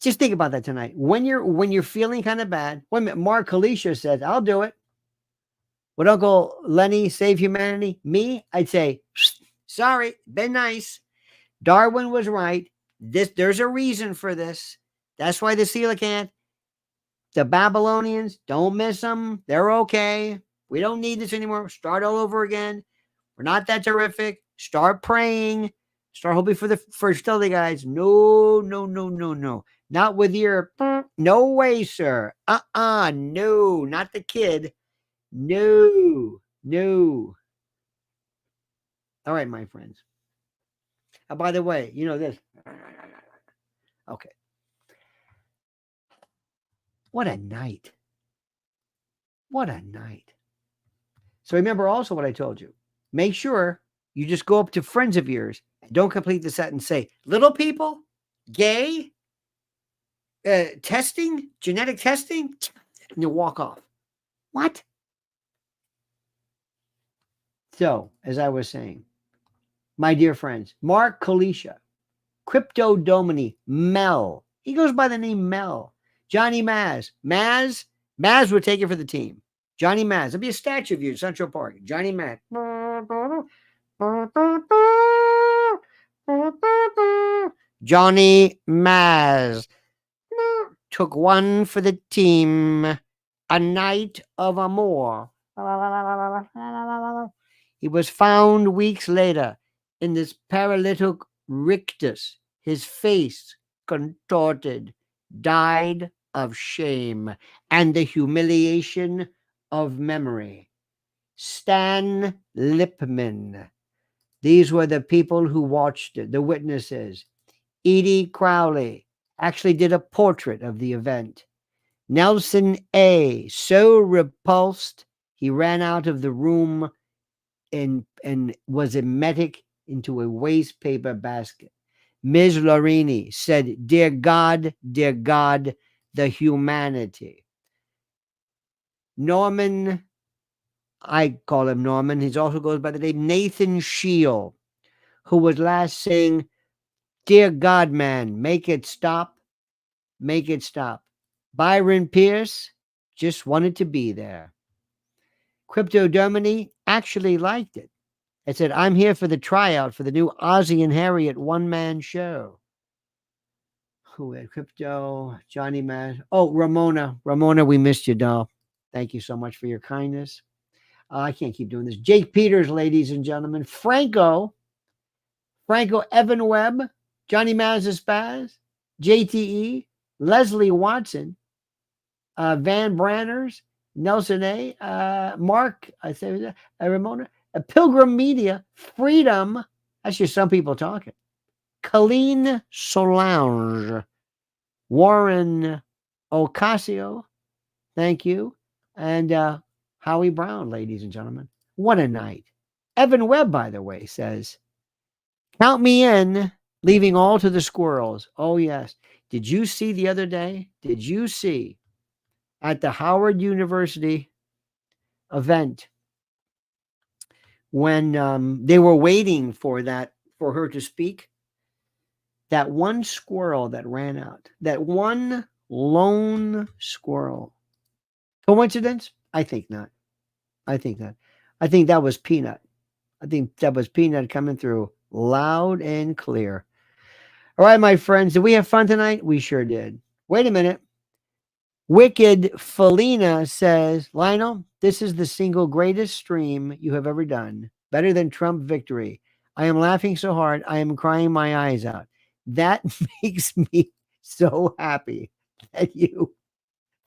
Just think about that tonight. When you're feeling kind of bad. Wait a minute. Mark Kalisha says, I'll do it. Would Uncle Lenny save humanity? Me? I'd say, sorry, been nice. Darwin was right. There's a reason for this. That's why the coelacanth, the Babylonians, don't miss them. They're okay. We don't need this anymore. Start all over again. We're not that terrific. Start praying. Start hoping for the fertility guys. No. Not with your, no way, sir. No, not the kid. No. All right, my friends. By the way, this. Okay. What a night. What a night. So remember also what I told you. Make sure you just go up to friends of yours and don't complete the sentence. Say, little people, gay, testing, genetic testing, and you walk off. What? So, as I was saying, my dear friends, Mark Kalisha, Crypto Domini, Mel. He goes by the name Mel. Johnny Maz. Maz would take it for the team. Johnny Maz. There'll be a statue of you in Central Park. Johnny Maz. Johnny Maz took one for the team. A night of amour. He was found weeks later in this paralytic rictus, his face contorted, died of shame and the humiliation of memory. Stan Lipman. These were the people who watched it, the witnesses. Edie Crowley actually did a portrait of the event. Nelson A., so repulsed, he ran out of the room and was emetic into a waste paper basket. Ms. Lorini said, dear God, the humanity. Norman I call him Norman. He also goes by the name Nathan Shield, who would last sing, "Dear God, man, make it stop. Make it stop." Byron Pierce just wanted to be there. Cryptoderminy actually liked it. It said, "I'm here for the tryout for the new Ozzy and Harriet one-man show." Who had Crypto? Johnny Mad. Oh, Ramona. Ramona, we missed you, doll. Thank you so much for your kindness. I can't keep doing this. Jake Peters, ladies and gentlemen. Franco Evan Webb, Johnny Mazespaz, JTE, Leslie Watson, Van Branners, Nelson A, Mark, I say that, Ramona, Pilgrim Media, Freedom. That's just some people talking. Colleen Solange, Warren Ocasio, thank you, and Howie Brown, ladies and gentlemen. What a night. Evan Webb, by the way, says, "Count me in, leaving all to the squirrels." Oh, yes. Did you see the other day? Did you see at the Howard University event when they were waiting for her to speak? That one squirrel that ran out, that one lone squirrel. Coincidence? I think not. I think that was Peanut. I think that was Peanut coming through loud and clear. All right, my friends, did we have fun tonight? We sure did. Wait a minute. Wicked Felina says, "Lionel, this is the single greatest stream you have ever done. Better than Trump victory. I am laughing so hard, I am crying my eyes out. That makes me so happy that you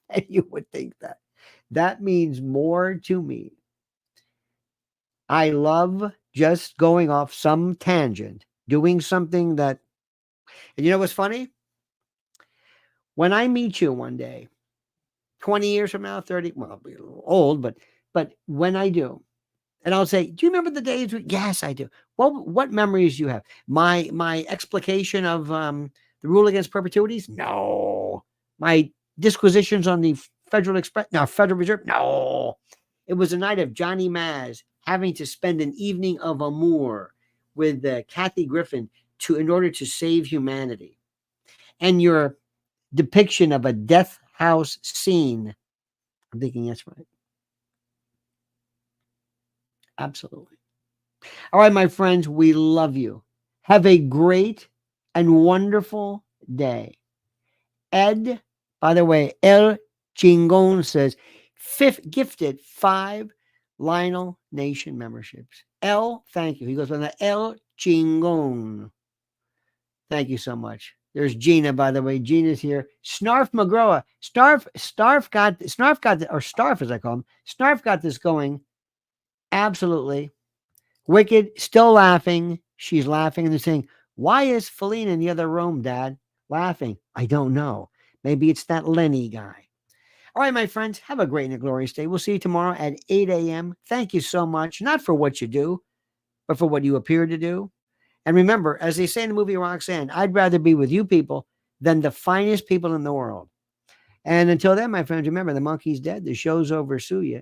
would think that. That means more to me. I love just going off some tangent, doing something that, and you know what's funny? When I meet you one day, 20 years from now, 30, well, I'll be a little old, but when I do, and I'll say, "Do you remember the days?" Yes, I do. What memories do you have? My explication of the rule against perpetuities? No. My disquisitions on the Federal Reserve? No. It was a night of Johnny Maz having to spend an evening of amour with Kathy Griffin in order to save humanity. And your depiction of a death house scene, I'm thinking that's right. Absolutely. All right, my friends, we love you. Have a great and wonderful day. Ed, by the way, El Chingon says, gifted 5 Lionel Nation memberships. El, thank you. He goes on the El Chingon. Thank you so much. There's Gina, by the way. Gina's here. Snarf McGraw. Snarf got as I call him. Snarf got this going. Absolutely. Wicked, still laughing. She's laughing and they're saying, "Why is Felina in the other room, Dad? Laughing." I don't know. Maybe it's that Lenny guy. All right, my friends, have a great and a glorious day. We'll see you tomorrow at 8 a.m. Thank you so much, not for what you do, but for what you appear to do. And remember, as they say in the movie Roxanne, I'd rather be with you people than the finest people in the world. And until then, my friends, remember, the monkey's dead. The show's over. Sue ya.